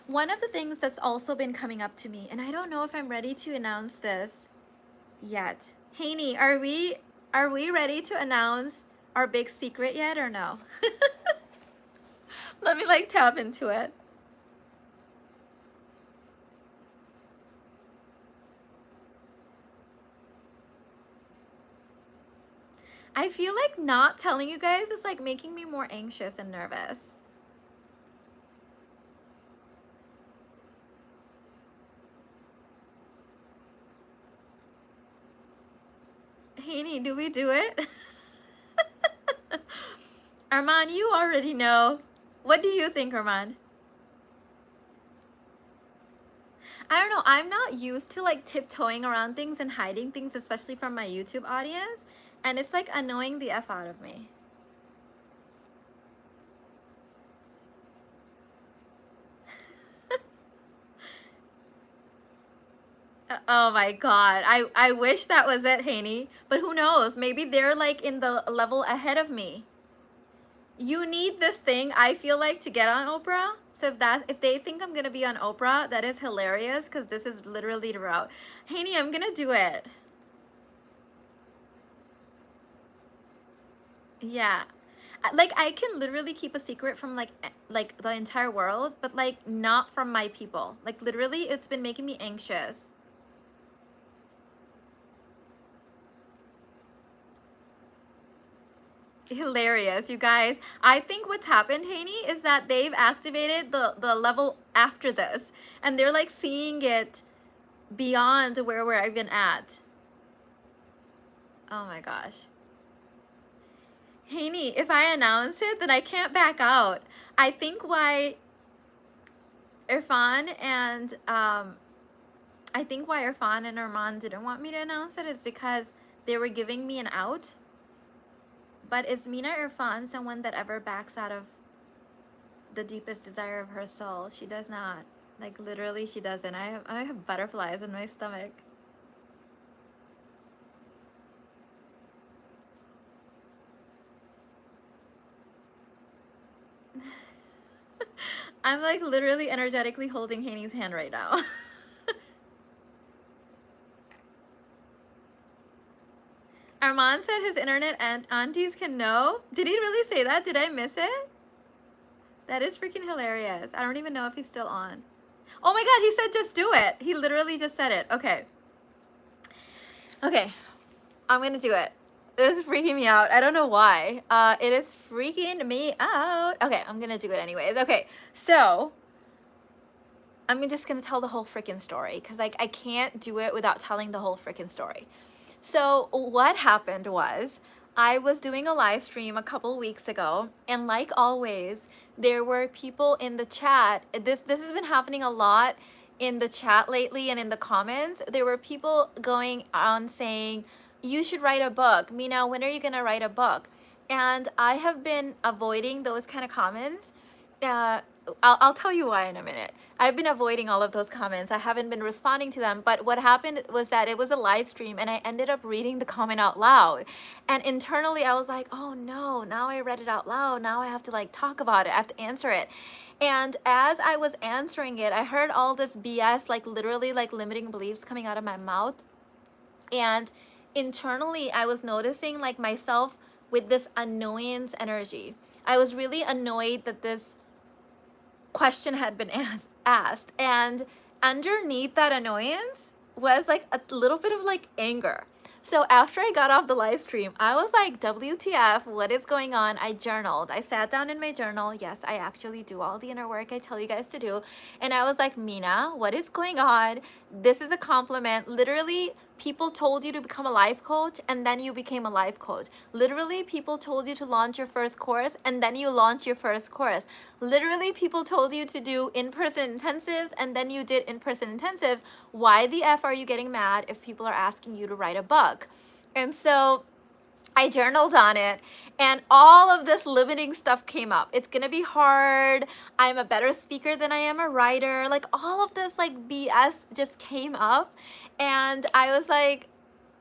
One of the things that's also been coming up to me, and I don't know if I'm ready to announce this yet. Haney, are we ready to announce our big secret yet or no? Let me like tap into it. I feel like not telling you guys is like making me more anxious and nervous. Haney, do we do it? Armand, you already know. What do you think, Armand? I don't know. I'm not used to like tiptoeing around things and hiding things, especially from my YouTube audience. And it's like annoying the F out of me. Oh my God. I wish that was it, Haney. But who knows? Maybe they're like in the level ahead of me. You need this thing, I feel like, to get on Oprah. So if they think I'm gonna be on Oprah, that is hilarious, because this is literally the route. Haney, I'm gonna do it. Yeah. Like, I can literally keep a secret from like the entire world, but like not from my people. Like, literally, it's been making me anxious. Hilarious, you guys. I think what's happened, Haney, is that they've activated the level after this, and they're like seeing it beyond where we're even at. Oh my gosh. Haney, if I announce it, then I can't back out. I think why Irfan and Armand didn't want me to announce it is because they were giving me an out. But is Mina Irfan someone that ever backs out of the deepest desire of her soul? She does not. Like, literally, she doesn't. I have butterflies in my stomach. I'm like literally energetically holding Haney's hand right now. Armand said his internet aunties can know. Did he really say that? Did I miss it? That is freaking hilarious. I don't even know if he's still on. Oh my God, he said just do it. He literally just said it. Okay. Okay, I'm gonna do it. This is freaking me out. I don't know why. It is freaking me out. Okay, I'm gonna do it anyways. Okay, so I'm just gonna tell the whole freaking story because like I can't do it without telling the whole freaking story. So what happened was I was doing a live stream a couple weeks ago, and like always, there were people in the chat. This has been happening a lot in the chat lately and in the comments. There were people going on saying, "You should write a book. Mina, when are you gonna write a book?" And I have been avoiding those kind of comments. Uh, I'll tell you why in a minute. I've been avoiding all of those comments. I haven't been responding to them. But what happened was that it was a live stream and I ended up reading the comment out loud. And internally I was like, oh no, now I read it out loud. Now I have to like talk about it. I have to answer it. And as I was answering it, I heard all this BS, like literally like limiting beliefs coming out of my mouth. And internally I was noticing like myself with this annoyance energy. I was really annoyed that this question had been asked, and underneath that annoyance was like a little bit of like anger. So after I got off the live stream, I was like, WTF, what is going on? I journaled. I sat down in my journal. Yes, I actually do all the inner work I tell you guys to do. And I was like, Mina, what is going on? This is a compliment. Literally, people told you to become a life coach and then you became a life coach. Literally, people told you to launch your first course and then you launched your first course. Literally, people told you to do in-person intensives and then you did in-person intensives. Why the F are you getting mad if people are asking you to write a book? And so I journaled on it and all of this limiting stuff came up. It's gonna be hard. I'm a better speaker than I am a writer. Like all of this like BS just came up and I was like,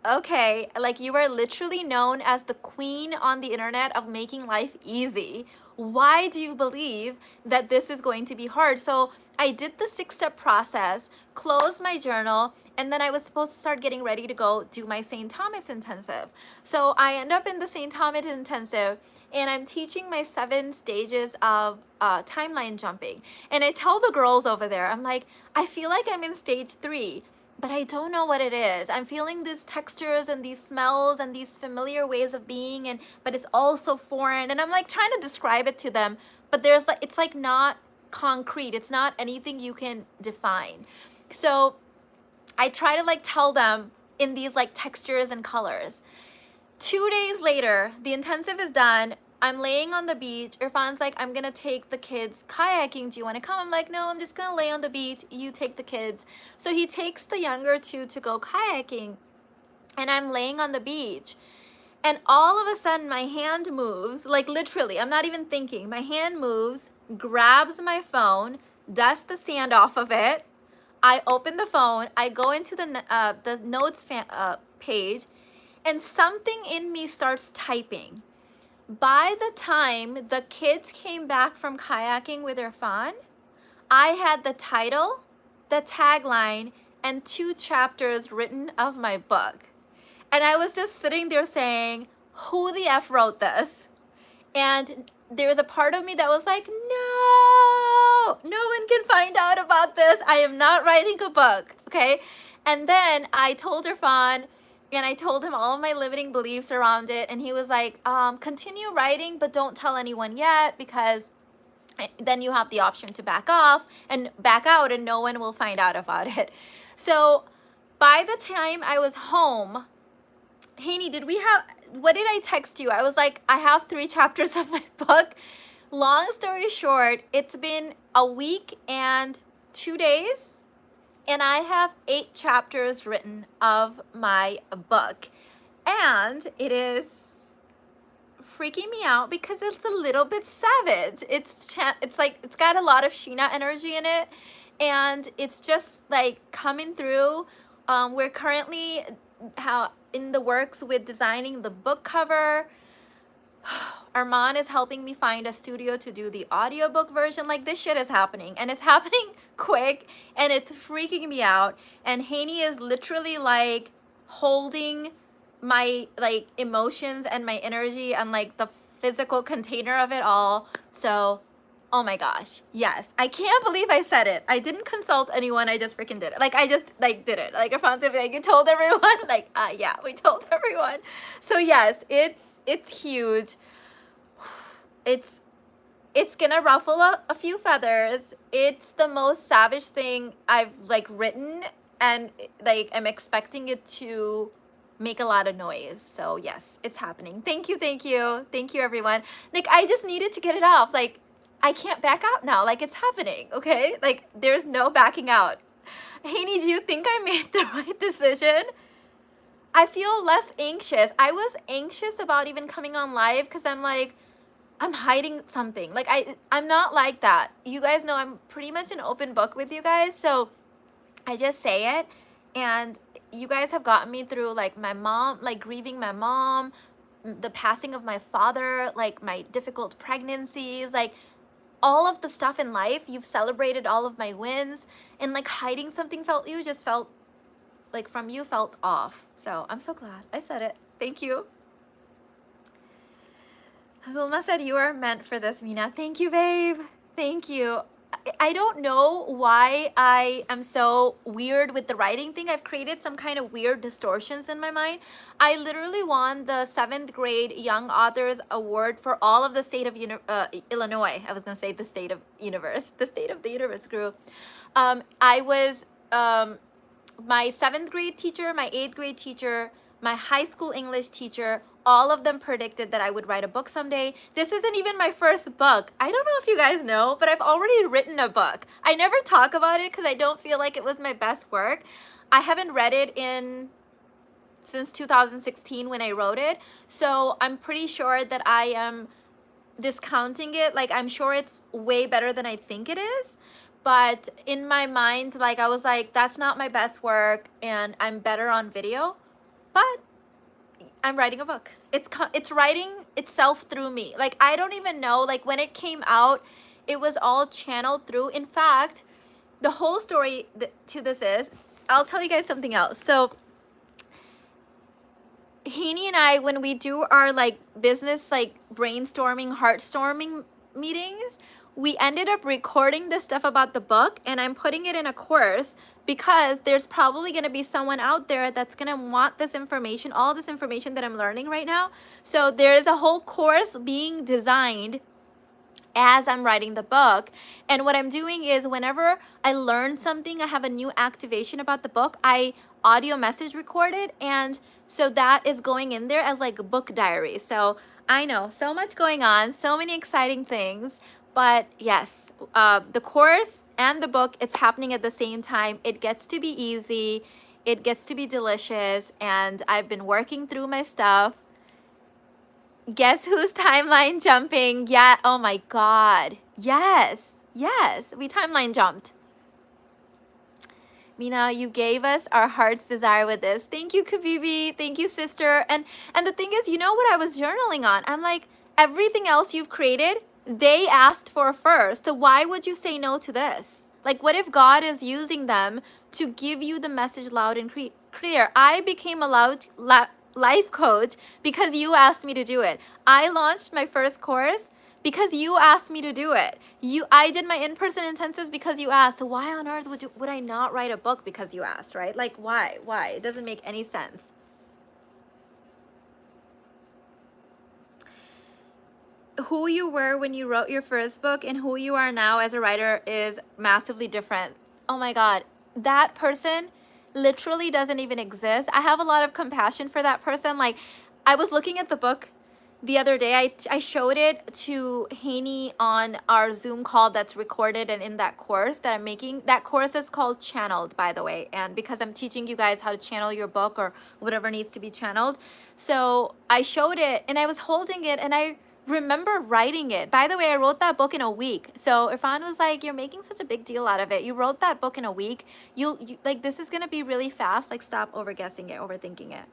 okay, like you are literally known as the queen on the internet of making life easy. Why do you believe that this is going to be hard? So I did the 6-step process, closed my journal, and then I was supposed to start getting ready to go do my St. Thomas intensive. So I end up in the St. Thomas intensive and I'm teaching my 7 stages of timeline jumping. And I tell the girls over there, I'm like, I feel like I'm in stage 3. But I don't know what it is. I'm feeling these textures and these smells and these familiar ways of being, and but it's all so foreign. And I'm like trying to describe it to them, but there's like it's like not concrete. It's not anything you can define. So I try to like tell them in these like textures and colors. 2 days later, the intensive is done. I'm laying on the beach. Irfan's like, I'm gonna take the kids kayaking. Do you wanna come? I'm like, no, I'm just gonna lay on the beach. You take the kids. So he takes the younger 2 to go kayaking. And I'm laying on the beach. And all of a sudden my hand moves, like literally, I'm not even thinking. My hand moves, grabs my phone, dusts the sand off of it. I open the phone, I go into the notes page, and something in me starts typing. By the time the kids came back from kayaking with Irfan, I had the title, the tagline, and 2 chapters written of my book. And I was just sitting there saying, who the F wrote this? And there was a part of me that was like, no one can find out about this. I am not writing a book, okay? And then I told Irfan, and I told him all of my limiting beliefs around it. And he was like, continue writing, but don't tell anyone yet, because then you have the option to back off and back out and no one will find out about it. So by the time I was home, Haney, what did I text you? I was like, I have 3 chapters of my book. Long story short, it's been a week and 2 days. And I have 8 chapters written of my book. And it is freaking me out because it's a little bit savage. It's like, it's got a lot of Sheena energy in it. And it's just like coming through. We're currently in the works with designing the book cover. Armand is helping me find a studio to do the audiobook version. Like this shit is happening and it's happening quick and it's freaking me out. And Haney is literally like holding my like emotions and my energy and like the physical container of it all. So, oh my gosh, yes. I can't believe I said it. I didn't consult anyone. I just freaking did it. Like I just like did it. Like Irfan's like, you told everyone? Like, yeah, we told everyone. So yes, it's huge. It's gonna ruffle a few feathers. It's the most savage thing I've like written, and like I'm expecting it to make a lot of noise. So yes, it's happening. Thank you, thank you, thank you, everyone. Like, I just needed to get it off. Like, I can't back out now. Like, it's happening, okay? Like, there's no backing out. Haney, do you think I made the right decision? I feel less anxious. I was anxious about even coming on live because I'm like, I'm hiding something. Like, I'm not like that. You guys know I'm pretty much an open book with you guys. So I just say it. And you guys have gotten me through, like, my mom, like grieving my mom, the passing of my father, like my difficult pregnancies, like all of the stuff in life. You've celebrated all of my wins, and like hiding something felt like from you felt off. So I'm so glad I said it. Thank you. Zulma said, you are meant for this, Mina. Thank you, babe. Thank you. I don't know why I am so weird with the writing thing. I've created some kind of weird distortions in my mind. I literally won the 7th grade Young Authors Award for all of the state of Illinois. I was going to say the state of universe. The state of the universe grew. I was my 7th grade teacher, my 8th grade teacher, my high school English teacher, all of them predicted that I would write a book someday. This isn't even my first book. I don't know if you guys know, but I've already written a book. I never talk about it because I don't feel like it was my best work. I haven't read it since 2016 when I wrote it. So I'm pretty sure that I am discounting it. Like, I'm sure it's way better than I think it is. But in my mind, like, I was like, that's not my best work and I'm better on video. But I'm writing a book. It's writing itself through me. Like, I don't even know, like, when it came out, it was all channeled through. In fact, the whole story to this is, I'll tell you guys something else. So Haney and I, when we do our like business, like brainstorming, heartstorming meetings, we ended up recording this stuff about the book, and I'm putting it in a course because there's probably going to be someone out there that's going to want this information, all this information that I'm learning right now. So there's a whole course being designed as I'm writing the book. And what I'm doing is, whenever I learn something, I have a new activation about the book, I audio message record it. And so that is going in there as like a book diary. So I know, so much going on, so many exciting things. But yes, the course and the book, it's happening at the same time. It gets to be easy. It gets to be delicious. And I've been working through my stuff. Guess who's timeline jumping? Yeah. Oh my God. Yes. Yes. We timeline jumped. Mina, you gave us our heart's desire with this. Thank you, Kabibi. Thank you, sister. And the thing is, you know what I was journaling on? I'm like, everything else you've created, they asked for first. So why would you say no to this? Like, what if God is using them to give you the message loud and clear? I became a life coach because you asked me to do it. I launched my first course because you asked me to do it. I did my in-person intensives because you asked. So why on earth would I not write a book because you asked, right? Like, why? It doesn't make any sense. Who you were when you wrote your first book and who you are now as a writer is massively different. Oh my God, that person literally doesn't even exist. I have a lot of compassion for that person. Like, I was looking at the book the other day. I showed it to Haney on our Zoom call that's recorded and in that course that I'm making. That course is called Channeled, by the way. And because I'm teaching you guys how to channel your book or whatever needs to be channeled. So I showed it and I was holding it and I remember writing it. By the way, I wrote that book in a week. So Irfan was like, you're making such a big deal out of it. You wrote that book in a week. You like, this is going to be really fast. Like, stop overguessing it, overthinking it.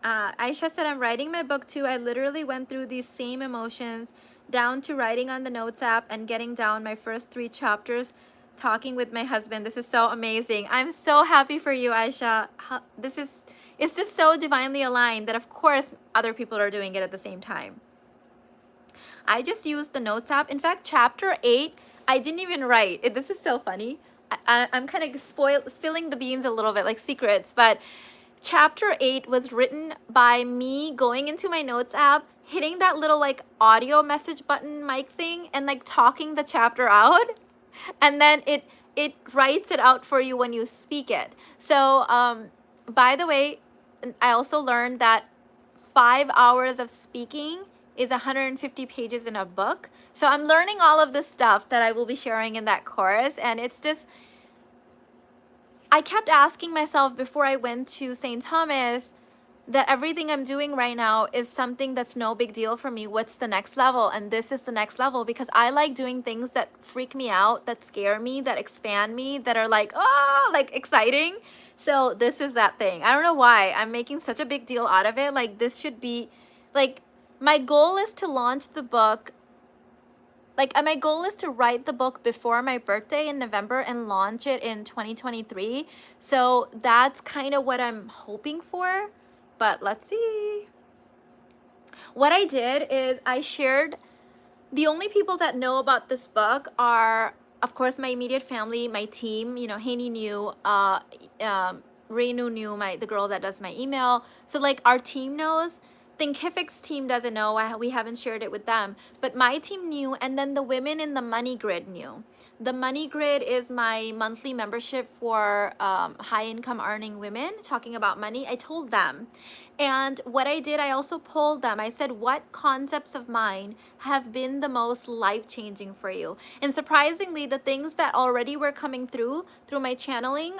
Aisha said, I'm writing my book too. I literally went through these same emotions down to writing on the notes app and getting down my first 3 chapters, talking with my husband. This is so amazing. I'm so happy for you, Aisha. It's just so divinely aligned that of course other people are doing it at the same time. I just used the notes app. In fact, chapter 8, I didn't even write. This is so funny. I'm kind of spilling the beans a little bit, like secrets, but chapter 8 was written by me going into my notes app, hitting that little like audio message button mic thing and like talking the chapter out. And then it writes it out for you when you speak it. So by the way, I also learned that 5 hours of speaking is 150 pages in a book. So I'm learning all of this stuff that I will be sharing in that course. And it's just, I kept asking myself before I went to St. Thomas that everything I'm doing right now is something that's no big deal for me. What's the next level? And this is the next level, because I like doing things that freak me out, that scare me, that expand me, that are like, oh, like exciting. So this is that thing. I don't know why I'm making such a big deal out of it. Like, this should be like, my goal is to launch the book. Like, my goal is to write the book before my birthday in November and launch it in 2023. So that's kind of what I'm hoping for. But let's see. What I did is I shared, the only people that know about this book are, of course, my immediate family, my team. You know, Haney knew, Renu knew, the girl that does my email. So like our team knows. Thinkific's team doesn't know. We haven't shared it with them, but my team knew, and then the women in the Money Grid knew. The Money Grid is my monthly membership for high income earning women talking about money. I told them. And what I did, I also polled them. I said, what concepts of mine have been the most life-changing for you? And surprisingly, the things that already were coming through my channeling,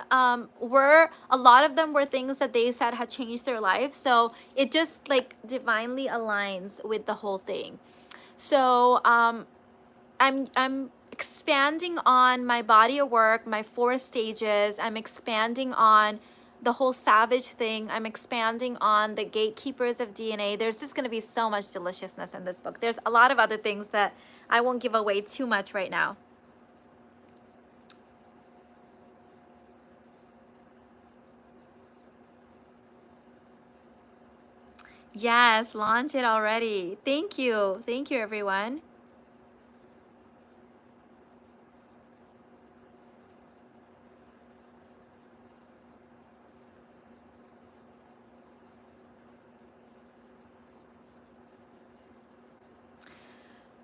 were, a lot of them were things that they said had changed their life. So it just like divinely aligns with the whole thing. So I'm expanding on my body of work, my 4 stages. I'm expanding on the whole savage thing. I'm expanding on the gatekeepers of DNA. There's just going to be so much deliciousness in this book. There's a lot of other things that I won't give away too much right now. Yes, launch it already. Thank you. Thank you, everyone.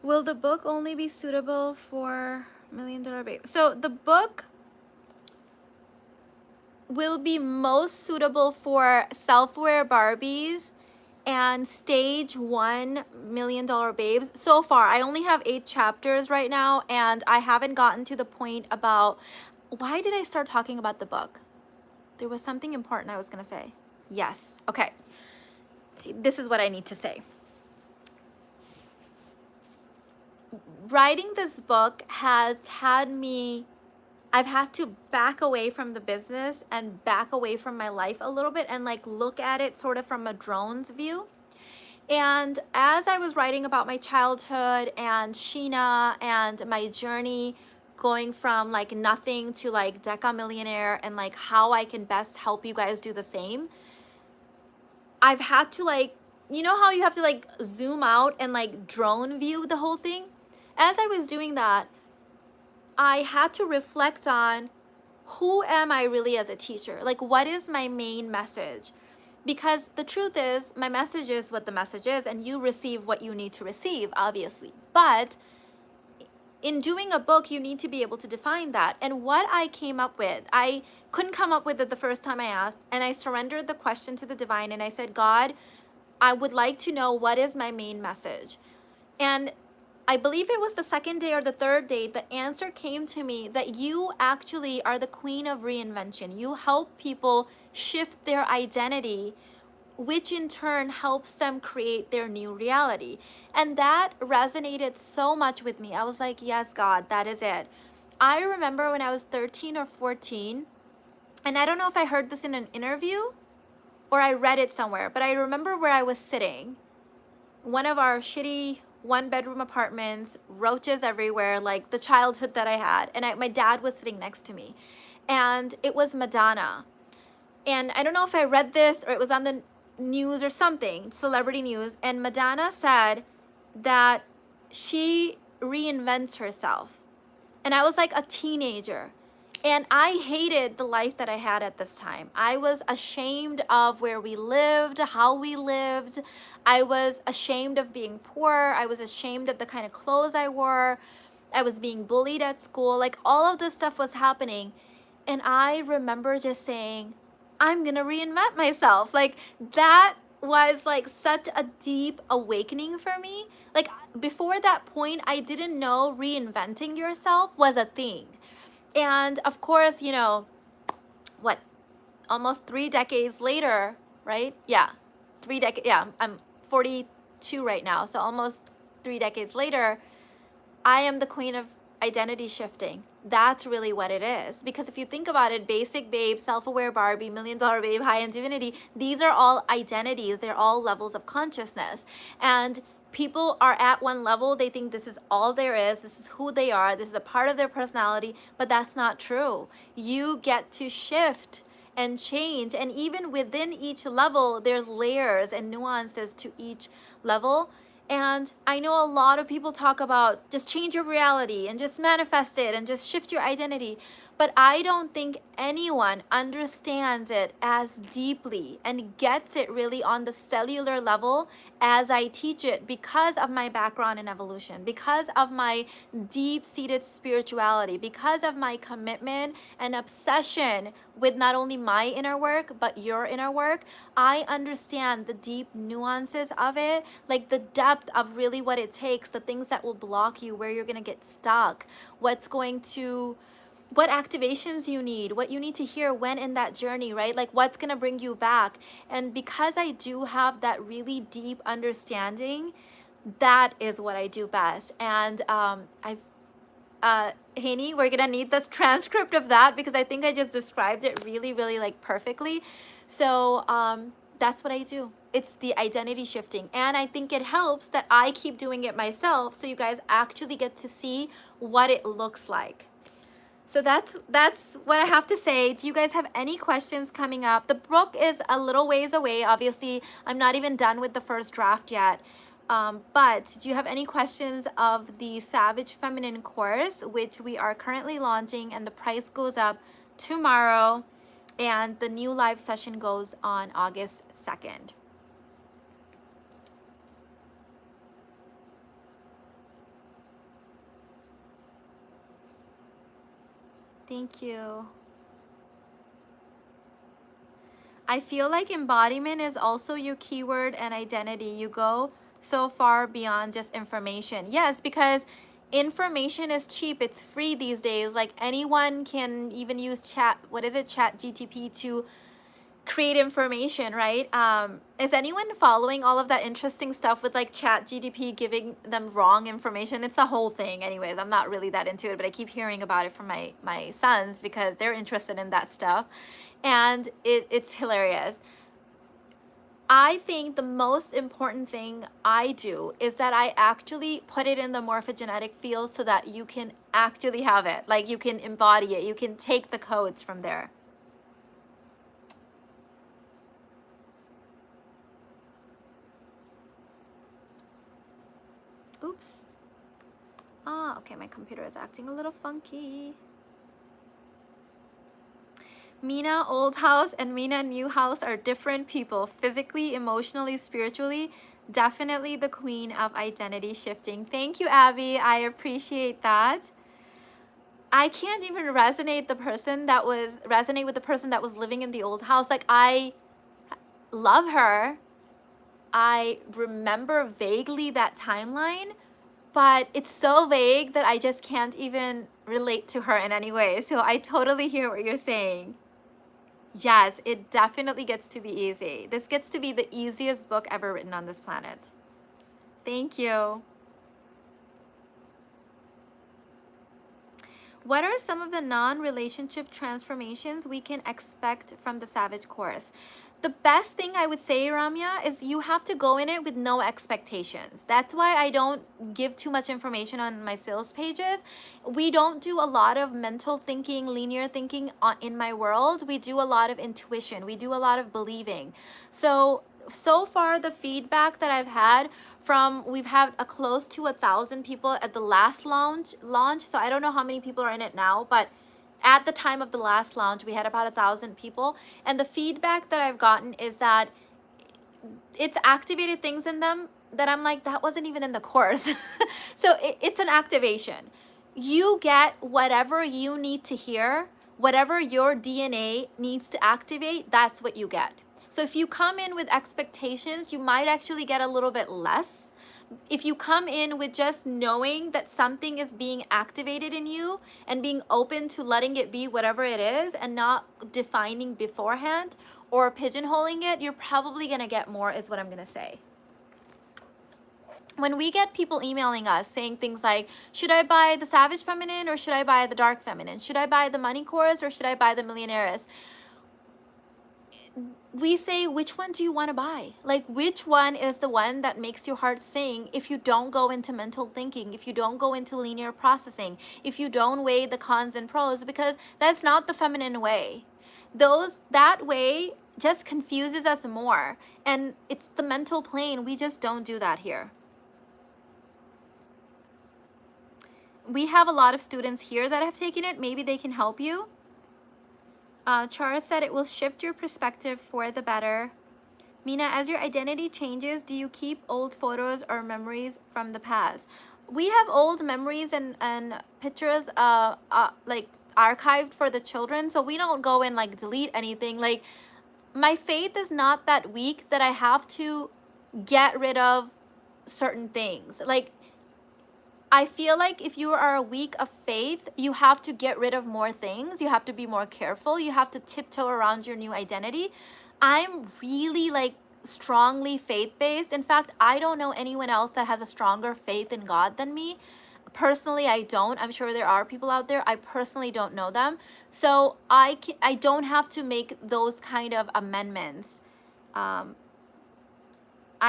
Will the book only be suitable for $1 Million Babe? So the book will be most suitable for self-aware Barbies and stage 1 $1 Million Babes. So far, I only have 8 chapters right now, and I haven't gotten to the point about, why did I start talking about the book? There was something important I was gonna say. Yes, okay. This is what I need to say. Writing this book has had me, I've had to back away from the business and back away from my life a little bit and like look at it sort of from a drone's view. And as I was writing about my childhood and Sheena and my journey going from like nothing to like Deca Millionaire, and like how I can best help you guys do the same, I've had to like, you know how you have to like zoom out and like drone view the whole thing? As I was doing that, I had to reflect on, who am I really as a teacher? Like, what is my main message? Because the truth is, my message is what the message is, and you receive what you need to receive, obviously. But in doing a book, you need to be able to define that. And what I came up with, I couldn't come up with it the first time I asked, and I surrendered the question to the divine, and I said, God, I would like to know, what is my main message? And I believe it was the second day or the third day, the answer came to me that you actually are the queen of reinvention. You help people shift their identity, which in turn helps them create their new reality. And that resonated so much with me. I was like, yes, God, that is it. I remember when I was 13 or 14, and I don't know if I heard this in an interview or I read it somewhere, but I remember where I was sitting. One of our shitty 1-bedroom apartments, roaches everywhere, like the childhood that I had. And my dad was sitting next to me. And it was Madonna. And I don't know if I read this or it was on the news or something, celebrity news. And Madonna said that she reinvents herself. And I was like a teenager. And I hated the life that I had at this time. I was ashamed of where we lived, how we lived. I was ashamed of being poor. I was ashamed of the kind of clothes I wore. I was being bullied at school. Like all of this stuff was happening. And I remember just saying, I'm gonna reinvent myself. Like that was like such a deep awakening for me. Like before that point, I didn't know reinventing yourself was a thing. And of course, you know, what, almost 3 decades later, right? Yeah, 3 decades. Yeah, I'm 42 right now. So almost 3 decades later, I am the queen of identity shifting. That's really what it is. Because if you think about it, basic babe, self-aware Barbie, $1,000,000 babe, high-end divinity, these are all identities. They're all levels of consciousness. And people are at one level, they think this is all there is, this is who they are, this is a part of their personality, but that's not true. You get to shift and change, and even within each level, there's layers and nuances to each level. And I know a lot of people talk about just change your reality and just manifest it and just shift your identity. But I don't think anyone understands it as deeply and gets it really on the cellular level as I teach it, because of my background in evolution, because of my deep-seated spirituality, because of my commitment and obsession with not only my inner work, but your inner work. I understand the deep nuances of it, like the depth of really what it takes, the things that will block you, where you're gonna get stuck, what activations you need, what you need to hear when in that journey, right? Like what's gonna bring you back. And because I do have that really deep understanding, that is what I do best. And Haney, we're gonna need this transcript of that, because I think I just described it really, really like perfectly. So that's what I do. It's the identity shifting. And I think it helps that I keep doing it myself, so you guys actually get to see what it looks like. So that's what I have to say. Do you guys have any questions coming up? The book is a little ways away. Obviously, I'm not even done with the first draft yet. But do you have any questions of the Savage Feminine course, which we are currently launching, and the price goes up tomorrow, and the new live session goes on August 2nd. Thank you. I feel like embodiment is also your keyword and identity. You go so far beyond just information. Yes, because information is cheap. It's free these days. Like anyone can even use chat GTP to create information, right? Is anyone following all of that interesting stuff with like chat GTP giving them wrong information? It's a whole thing. Anyways, I'm not really that into it, but I keep hearing about it from my sons, because they're interested in that stuff. And it's hilarious. I think the most important thing I do is that I actually put it in the morphogenetic field so that you can actually have it. Like you can embody it. You can take the codes from there. Oops. Okay, my computer is acting a little funky. Mina old house and Mina new house are different people, physically, emotionally, spiritually. Definitely the queen of identity shifting. Thank you, Abby. I appreciate that. I can't even resonate with the person that was living in the old house. Like I love her. I remember vaguely that timeline, but it's so vague that I just can't even relate to her in any way. So I totally hear what you're saying. Yes, it definitely gets to be easy. This gets to be the easiest book ever written on this planet. Thank you. What are some of the non-relationship transformations we can expect from the Savage course? The best thing I would say, Ramya, is you have to go in it with no expectations. That's why I don't give too much information on my sales pages. We don't do a lot of mental thinking, linear thinking in my world. We do a lot of intuition. We do a lot of believing. So far the feedback that I've had we've had a close to 1,000 people at the last launch. So I don't know how many people are in it now, but at the time of the last launch, we had about 1,000 people. And the feedback that I've gotten is that it's activated things in them that I'm like, that wasn't even in the course. So it's an activation. you get whatever you need to hear, whatever your DNA needs to activate, that's what you get. So if you come in with expectations, you might actually get a little bit less. If you come in with just knowing that something is being activated in you and being open to letting it be whatever it is and not defining beforehand or pigeonholing it, you're probably gonna get more, is what I'm gonna say. When we get people emailing us saying things like, should I buy the Savage Feminine or should I buy the Dark Feminine? Should I buy the Money Course or should I buy the Millionaires? We say, which one do you want to buy? Like, which one is the one that makes your heart sing if you don't go into mental thinking, if you don't go into linear processing, if you don't weigh the cons and pros, because that's not the feminine way. That way just confuses us more. And it's the mental plane. We just don't do that here. We have a lot of students here that have taken it. Maybe they can help you. Chara said it will shift your perspective for the better. Mina, as your identity changes, do you keep old photos or memories from the past? We have old memories and pictures like archived for the children, so we don't go and like delete anything. Like, my faith is not that weak that I have to get rid of certain things. Like, I feel like if you are weak of faith, you have to get rid of more things. You have to be more careful. You have to tiptoe around your new identity. I'm really like strongly faith-based. In fact, I don't know anyone else that has a stronger faith in God than me. Personally, I don't. I'm sure there are people out there. I personally don't know them. So I don't have to make those kind of amendments. I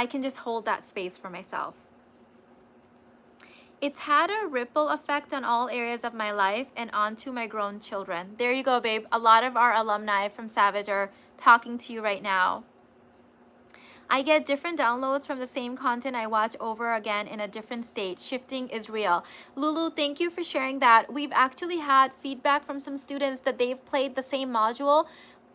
can just hold that space for myself. It's had a ripple effect on all areas of my life and onto my grown children. There you go, babe. A lot of our alumni from Savage are talking to you right now. I get different downloads from the same content I watch over again in a different state. Shifting is real. Lulu, thank you for sharing that. We've actually had feedback from some students that they've played the same module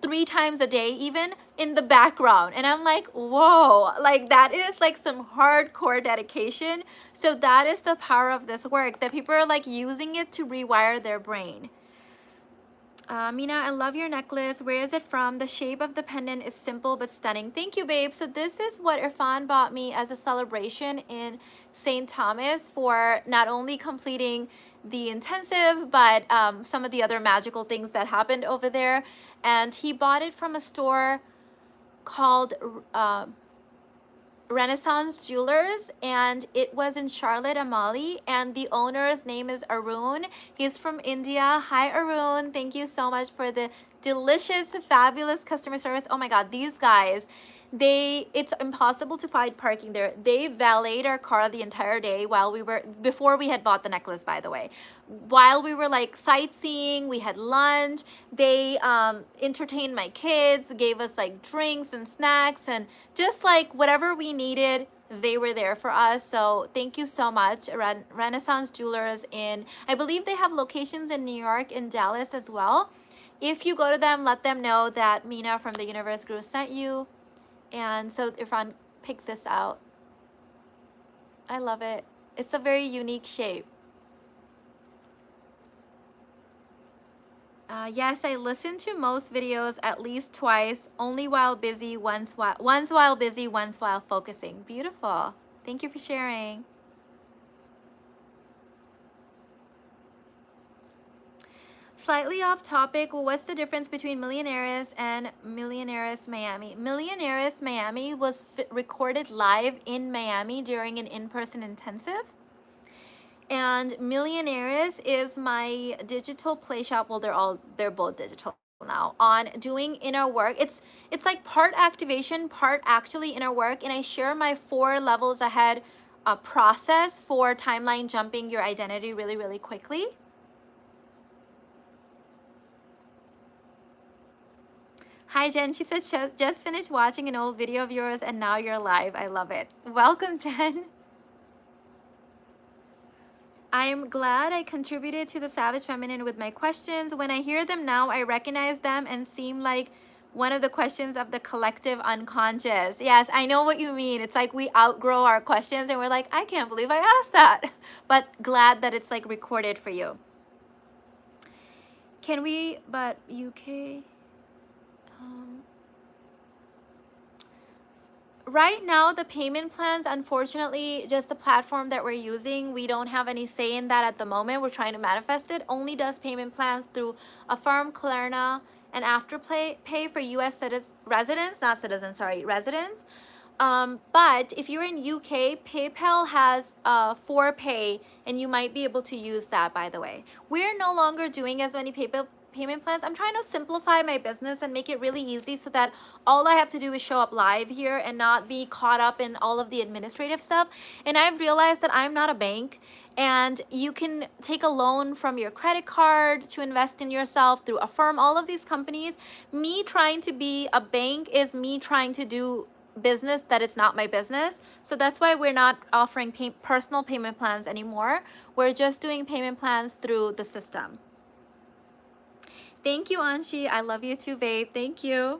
3 times a day, even in the background. And I'm like, whoa, like that is like some hardcore dedication. So that is the power of this work, that people are like using it to rewire their brain. Mina, I love your necklace. Where is it from? The shape of the pendant is simple but stunning. Thank you, babe. So this is what Irfan bought me as a celebration in St. Thomas for not only completing the intensive, but some of the other magical things that happened over there. And he bought it from a store called Renaissance Jewelers, and it was in Charlotte Amali, and the owner's name is Arun. He's from India. Hi, Arun. Thank you so much for the delicious, fabulous customer service. Oh my God, these guys, it's impossible to find parking there. They valeted our car the entire day before we had bought the necklace, by the way. While we were like sightseeing, we had lunch. They entertained my kids, gave us like drinks and snacks, and just like whatever we needed, they were there for us. So thank you so much. Renaissance Jewelers I believe they have locations in New York and Dallas as well. If you go to them, let them know that Mina from the Universe Guru sent you. And so Irfan picked this out. I love it. It's a very unique shape. Yes, I listen to most videos at least twice, only while busy, once while busy, once while focusing. Beautiful. Thank you for sharing. Slightly off topic, what's the difference between Millionaires and Millionaires Miami? Millionaires Miami was recorded live in Miami during an in-person intensive. And Millionaires is my digital play shop. Well, they're both digital now, on doing inner work. It's like part activation, part actually inner work. And I share my 4 levels ahead process for timeline jumping your identity really, really quickly. Hi, Jen. She said, just finished watching an old video of yours and now you're live. I love it. Welcome, Jen. I'm glad I contributed to the Savage Feminine with my questions. When I hear them now, I recognize them and seem like One of the questions of the collective unconscious. Yes, I know what you mean. It's like we outgrow our questions and we're like, I can't believe I asked that. But glad that it's like recorded for you. Can we, but UK, right now, the payment plans, unfortunately, just the platform that we're using, we don't have any say in that at the moment. We're trying to manifest it. Only does payment plans through Affirm, Klarna, and Afterpay pay for U.S. residents, not citizens, sorry, residents. But if you're in UK, PayPal has for pay, and you might be able to use that, by the way. We're no longer doing as many PayPal payment plans. I'm trying to simplify my business and make it really easy so that all I have to do is show up live here and not be caught up in all of the administrative stuff. And I've realized that I'm not a bank, and you can take a loan from your credit card to invest in yourself through Affirm, all of these companies. Me trying to be a bank is me trying to do business that is not my business. So that's why we're not offering personal payment plans anymore. We're just doing payment plans through the system. Thank you, Anshi. I love you too, babe. Thank you.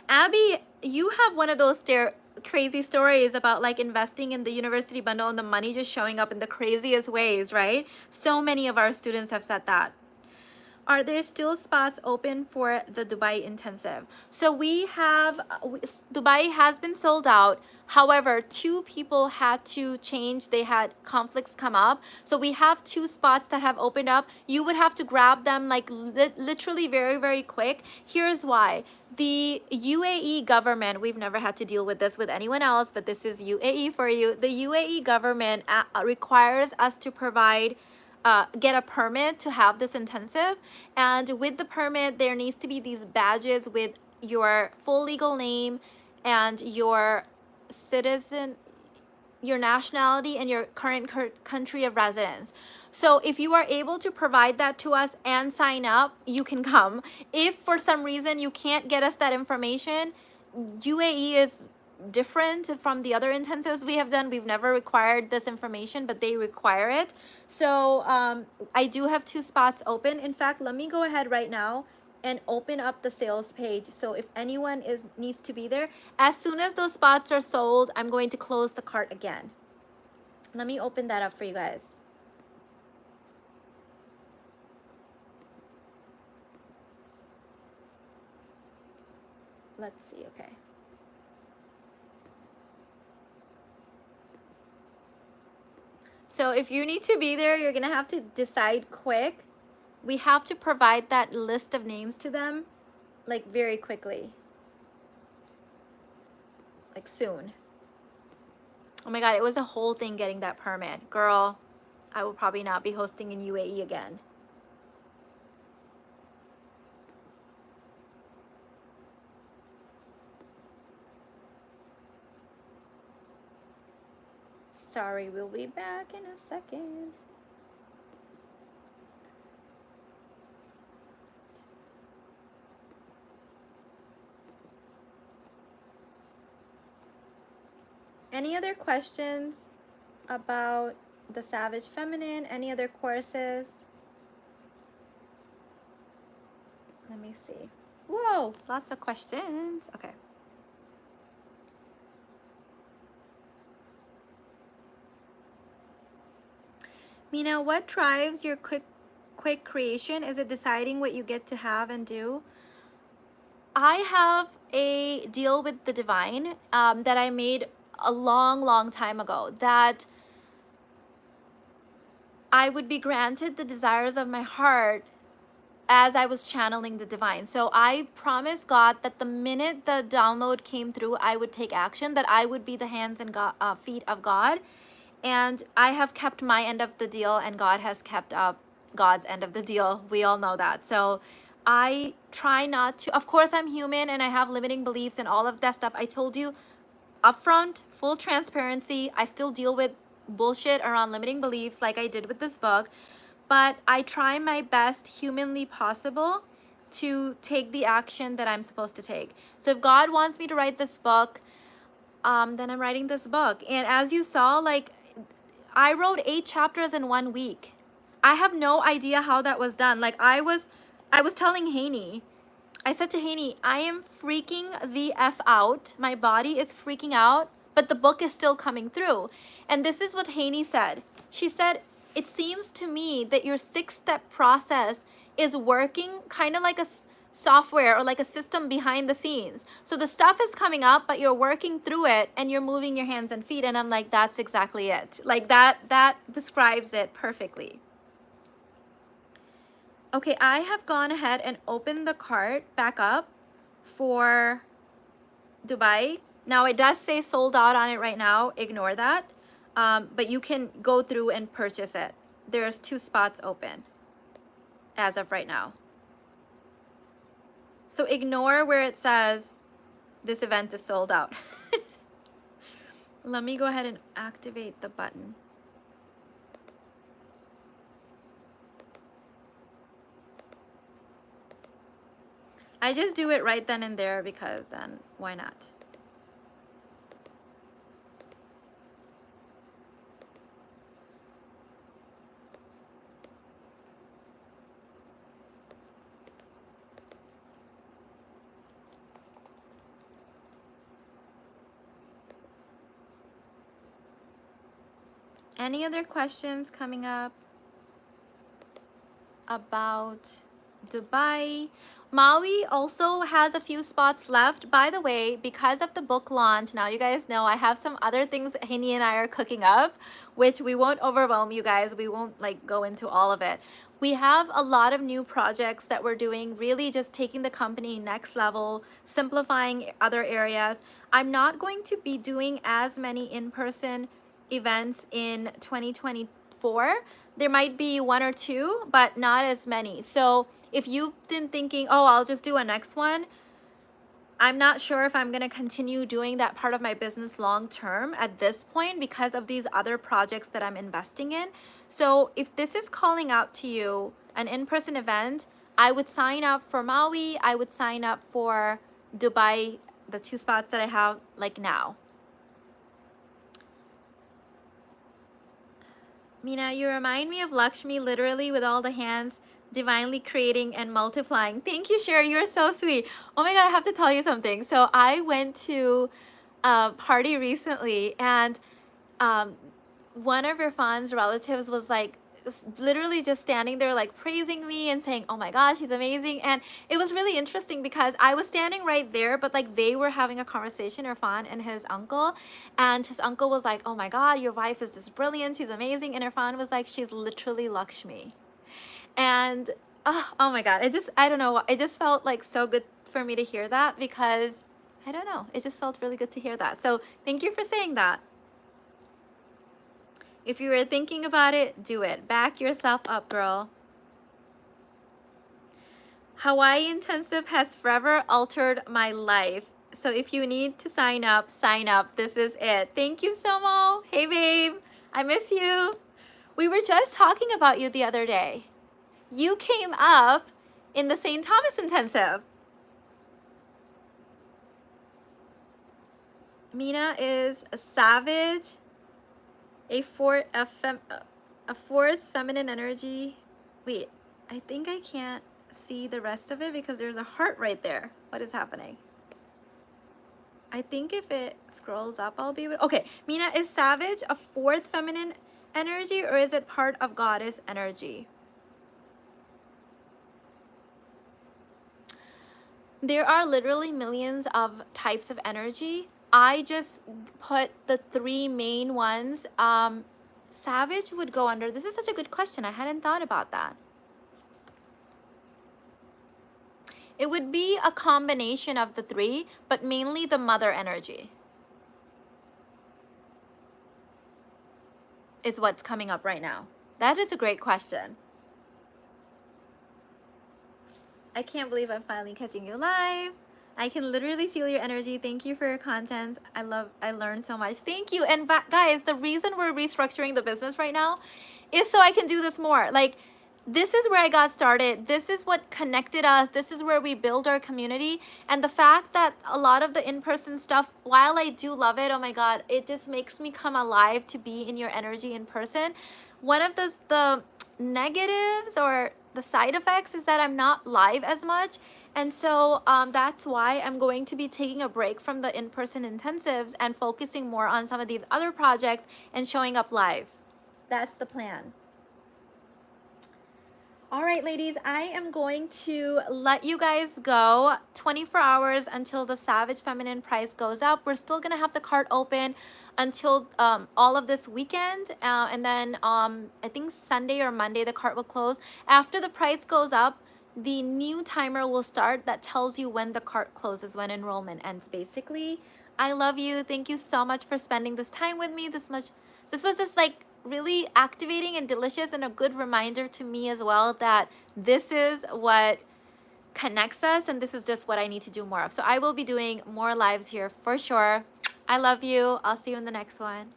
Abby, you have one of those crazy stories about like investing in the university bundle and the money just showing up in the craziest ways, right? So many of our students have said that. Are there still spots open for the Dubai intensive? So we have, Dubai has been sold out. However, 2 people had to change. They had conflicts come up. So we have 2 spots that have opened up. You would have to grab them like literally very, very quick. Here's why. The UAE government, we've never had to deal with this with anyone else, but this is UAE for you. The UAE government requires us to provide get a permit to have this intensive, and with the permit there needs to be these badges with your full legal name and your nationality and your current country of residence. So if you are able to provide that to us and sign up, you can come. If for some reason you can't get us that information, UAE is different from the other intensives we have done. We've never required this information, but they require it. So I do have 2 spots open. In fact, let me go ahead right now and open up the sales page. So if anyone needs to be there, as soon as those spots are sold, I'm going to close the cart again. Let me open that up for you guys. Let's see, okay. So if you need to be there, you're gonna have to decide quick. We have to provide that list of names to them like very quickly, like soon. Oh my God, it was a whole thing getting that permit. Girl, I will probably not be hosting in UAE again. Sorry, we'll be back in a second. Any other questions about the Savage Feminine? Any other courses? Let me see. Whoa, lots of questions. Okay. Mina, what drives your quick creation? Is it deciding what you get to have and do? I have a deal with the divine that I made a long time ago, that I would be granted the desires of my heart as I was channeling the divine. So I promised God that the minute the download came through, I would take action, that I would be the hands and feet of God. And I have kept my end of the deal, and God has kept up God's end of the deal. We all know that. So I try not to, of course I'm human and I have limiting beliefs and all of that stuff. I told you upfront, full transparency. I still deal with bullshit around limiting beliefs like I did with this book, but I try my best humanly possible to take the action that I'm supposed to take. So if God wants me to write this book, then I'm writing this book. And as you saw, like, I wrote 8 chapters in 1 week. I have no idea how that was done. Like, I was I was telling Haney, I said to Haney, I am freaking the F out. My body is freaking out, but the book is still coming through. And this is what Haney said. She said, it seems to me that your 6-step process is working kind of like a software or like a system behind the scenes. So the stuff is coming up, but you're working through it and you're moving your hands and feet. And I'm like, that's exactly it. Like that describes it perfectly. Okay, I have gone ahead and opened the cart back up for Dubai. Now it does say sold out on it right now. Ignore that. But you can go through and purchase it. There's 2 spots open as of right now. So ignore where it says this event is sold out. Let me go ahead and activate the button. I just do it right then and there because then why not? Any other questions coming up about Dubai? Maui also has a few spots left. By the way, because of the book launch, now you guys know I have some other things Haney and I are cooking up, which we won't overwhelm you guys. We won't like go into all of it. We have a lot of new projects that we're doing, really just taking the company next level, simplifying other areas. I'm not going to be doing as many in-person events in 2024. There might be 1 or 2, but not as many. So if you've been thinking, oh, I'll just do a next one, I'm not sure if I'm going to continue doing that part of my business long term at this point because of these other projects that I'm investing in. So if this is calling out to you, an in-person event, I would sign up for Maui. I would sign up for Dubai, the 2 spots that I have like now. Mina, you remind me of Lakshmi literally with all the hands divinely creating and multiplying. Thank you, Cher. You're so sweet. Oh my God, I have to tell you something. So I went to a party recently and one of Irfan's relatives was like literally just standing there like praising me and saying, oh my gosh, he's amazing. And it was really interesting because I was standing right there, but like they were having a conversation, Irfan and his uncle, and his uncle was like, oh my God, your wife is just brilliant, she's amazing. And Irfan was like, she's literally Lakshmi. And oh my God, I don't know, it just felt like so good for me to hear that because I don't know, it just felt really good to hear that. So thank you for saying that. If you were thinking about it, do it. Back yourself up, girl. Hawaii Intensive has forever altered my life. So if you need to sign up, sign up. This is it. Thank you, Somo. Hey, babe. I miss you. We were just talking about you the other day. You came up in the St. Thomas Intensive. Mina is a savage, a force, feminine energy. Wait, I think I can't see the rest of it because there's a heart right there. What is happening? I think if it scrolls up, I'll be able to. Okay, Mina, is savage a 4th feminine energy or is it part of goddess energy? There are literally millions of types of energy. I just put the 3 main ones. Savage would go under. This is such a good question. I hadn't thought about that. It would be a combination of the 3, but mainly the mother energy is what's coming up right now. That is a great question. I can't believe I'm finally catching you live. I can literally feel your energy. Thank you for your content. I learned so much. Thank you. And guys, the reason we're restructuring the business right now is so I can do this more. Like, this is where I got started. This is what connected us. This is where we build our community. And the fact that a lot of the in-person stuff, while I do love it, oh my God, it just makes me come alive to be in your energy in person. One of the negatives or the side effects is that I'm not live as much. And so that's why I'm going to be taking a break from the in-person intensives and focusing more on some of these other projects and showing up live. That's the plan. All right, ladies, I am going to let you guys go. 24 hours until the Savage Feminine price goes up. We're still going to have the cart open until all of this weekend. And then I think Sunday or Monday, the cart will close. After the price goes up, the new timer will start that tells you when the cart closes, when enrollment ends, basically. I love you. Thank you so much for spending this time with me. This was just like really activating and delicious, and a good reminder to me as well that this is what connects us, and this is just what I need to do more of. So I will be doing more lives here for sure. I love you. I'll see you in the next one.